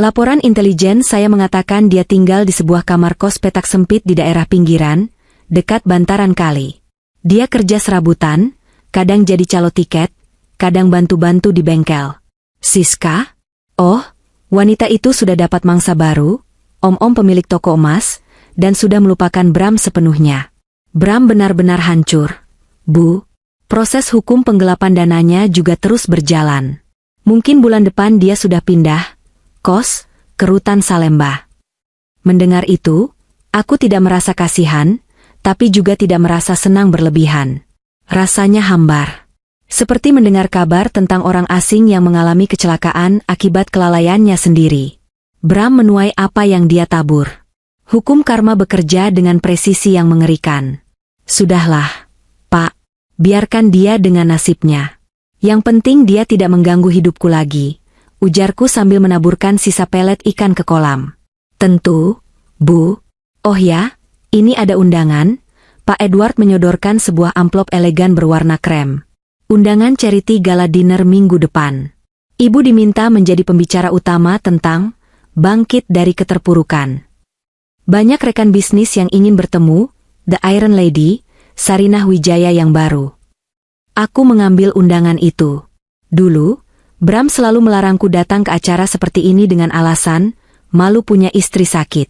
Laporan intelijen saya mengatakan dia tinggal di sebuah kamar kos petak sempit di daerah pinggiran, dekat bantaran kali. Dia kerja serabutan, kadang jadi calo tiket, kadang bantu-bantu di bengkel. Siska? Oh, wanita itu sudah dapat mangsa baru, om-om pemilik toko emas, dan sudah melupakan Bram sepenuhnya. Bram benar-benar hancur. Bu, proses hukum penggelapan dananya juga terus berjalan. Mungkin bulan depan dia sudah pindah kos ke Rutan Salemba. Mendengar itu, aku tidak merasa kasihan, tapi juga tidak merasa senang berlebihan. Rasanya hambar. Seperti mendengar kabar tentang orang asing yang mengalami kecelakaan akibat kelalaiannya sendiri. Bram menuai apa yang dia tabur. Hukum karma bekerja dengan presisi yang mengerikan. Sudahlah, Pak, biarkan dia dengan nasibnya. Yang penting dia tidak mengganggu hidupku lagi, ujarku sambil menaburkan sisa pelet ikan ke kolam. Tentu, Bu. Oh ya, ini ada undangan. Pak Edward menyodorkan sebuah amplop elegan berwarna krem. Undangan charity gala dinner minggu depan. Ibu diminta menjadi pembicara utama tentang bangkit dari keterpurukan. Banyak rekan bisnis yang ingin bertemu, The Iron Lady, Sarinah Wijaya yang baru. Aku mengambil undangan itu. Dulu, Bram selalu melarangku datang ke acara seperti ini dengan alasan, malu punya istri sakit.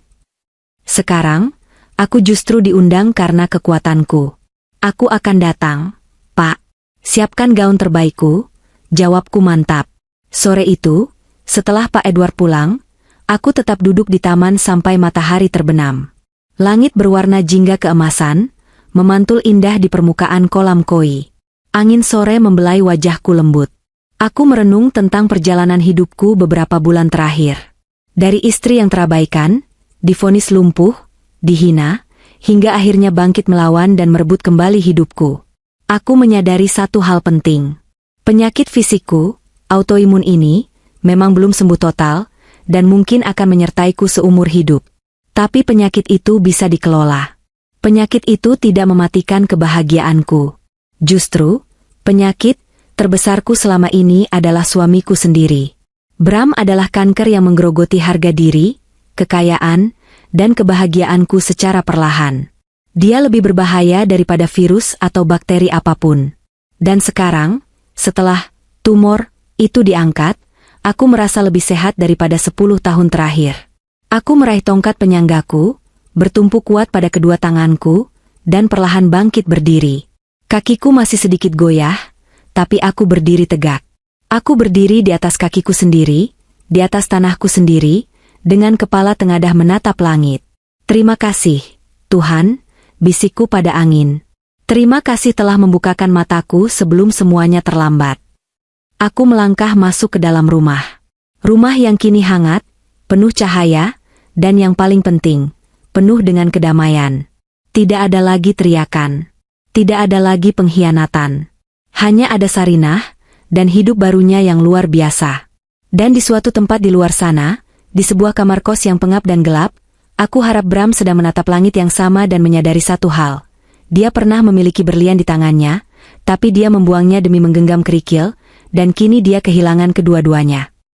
Sekarang, aku justru diundang karena kekuatanku. Aku akan datang, Pak. Siapkan gaun terbaikku, jawabku mantap. Sore itu, setelah Pak Edward pulang, aku tetap duduk di taman sampai matahari terbenam. Langit berwarna jingga keemasan, memantul indah di permukaan kolam koi. Angin sore membelai wajahku lembut. Aku merenung tentang perjalanan hidupku beberapa bulan terakhir. Dari istri yang terabaikan, divonis lumpuh, dihina, hingga akhirnya bangkit melawan dan merebut kembali hidupku. Aku menyadari satu hal penting. Penyakit fisikku, autoimun ini, memang belum sembuh total, dan mungkin akan menyertaiku seumur hidup. Tapi penyakit itu bisa dikelola. Penyakit itu tidak mematikan kebahagiaanku. Justru, penyakit terbesarku selama ini adalah suamiku sendiri. Bram adalah kanker yang menggerogoti harga diri, kekayaan, dan kebahagiaanku secara perlahan. Dia lebih berbahaya daripada virus atau bakteri apapun. Dan sekarang, setelah tumor itu diangkat, aku merasa lebih sehat daripada 10 tahun terakhir. Aku meraih tongkat penyanggaku, bertumpu kuat pada kedua tanganku, dan perlahan bangkit berdiri. Kakiku masih sedikit goyah, tapi aku berdiri tegak. Aku berdiri di atas kakiku sendiri, di atas tanahku sendiri, dengan kepala tengadah menatap langit. Terima kasih, Tuhan, bisikku pada angin. Terima kasih telah membukakan mataku sebelum semuanya terlambat. Aku melangkah masuk ke dalam rumah. Rumah yang kini hangat, penuh cahaya, dan yang paling penting, penuh dengan kedamaian. Tidak ada lagi teriakan. Tidak ada lagi pengkhianatan. Hanya ada Sarinah, dan hidup barunya yang luar biasa. Dan di suatu tempat di luar sana, di sebuah kamar kos yang pengap dan gelap, aku harap Bram sedang menatap langit yang sama dan menyadari satu hal. Dia pernah memiliki berlian di tangannya, tapi dia membuangnya demi menggenggam kerikil, dan kini dia kehilangan kedua-duanya.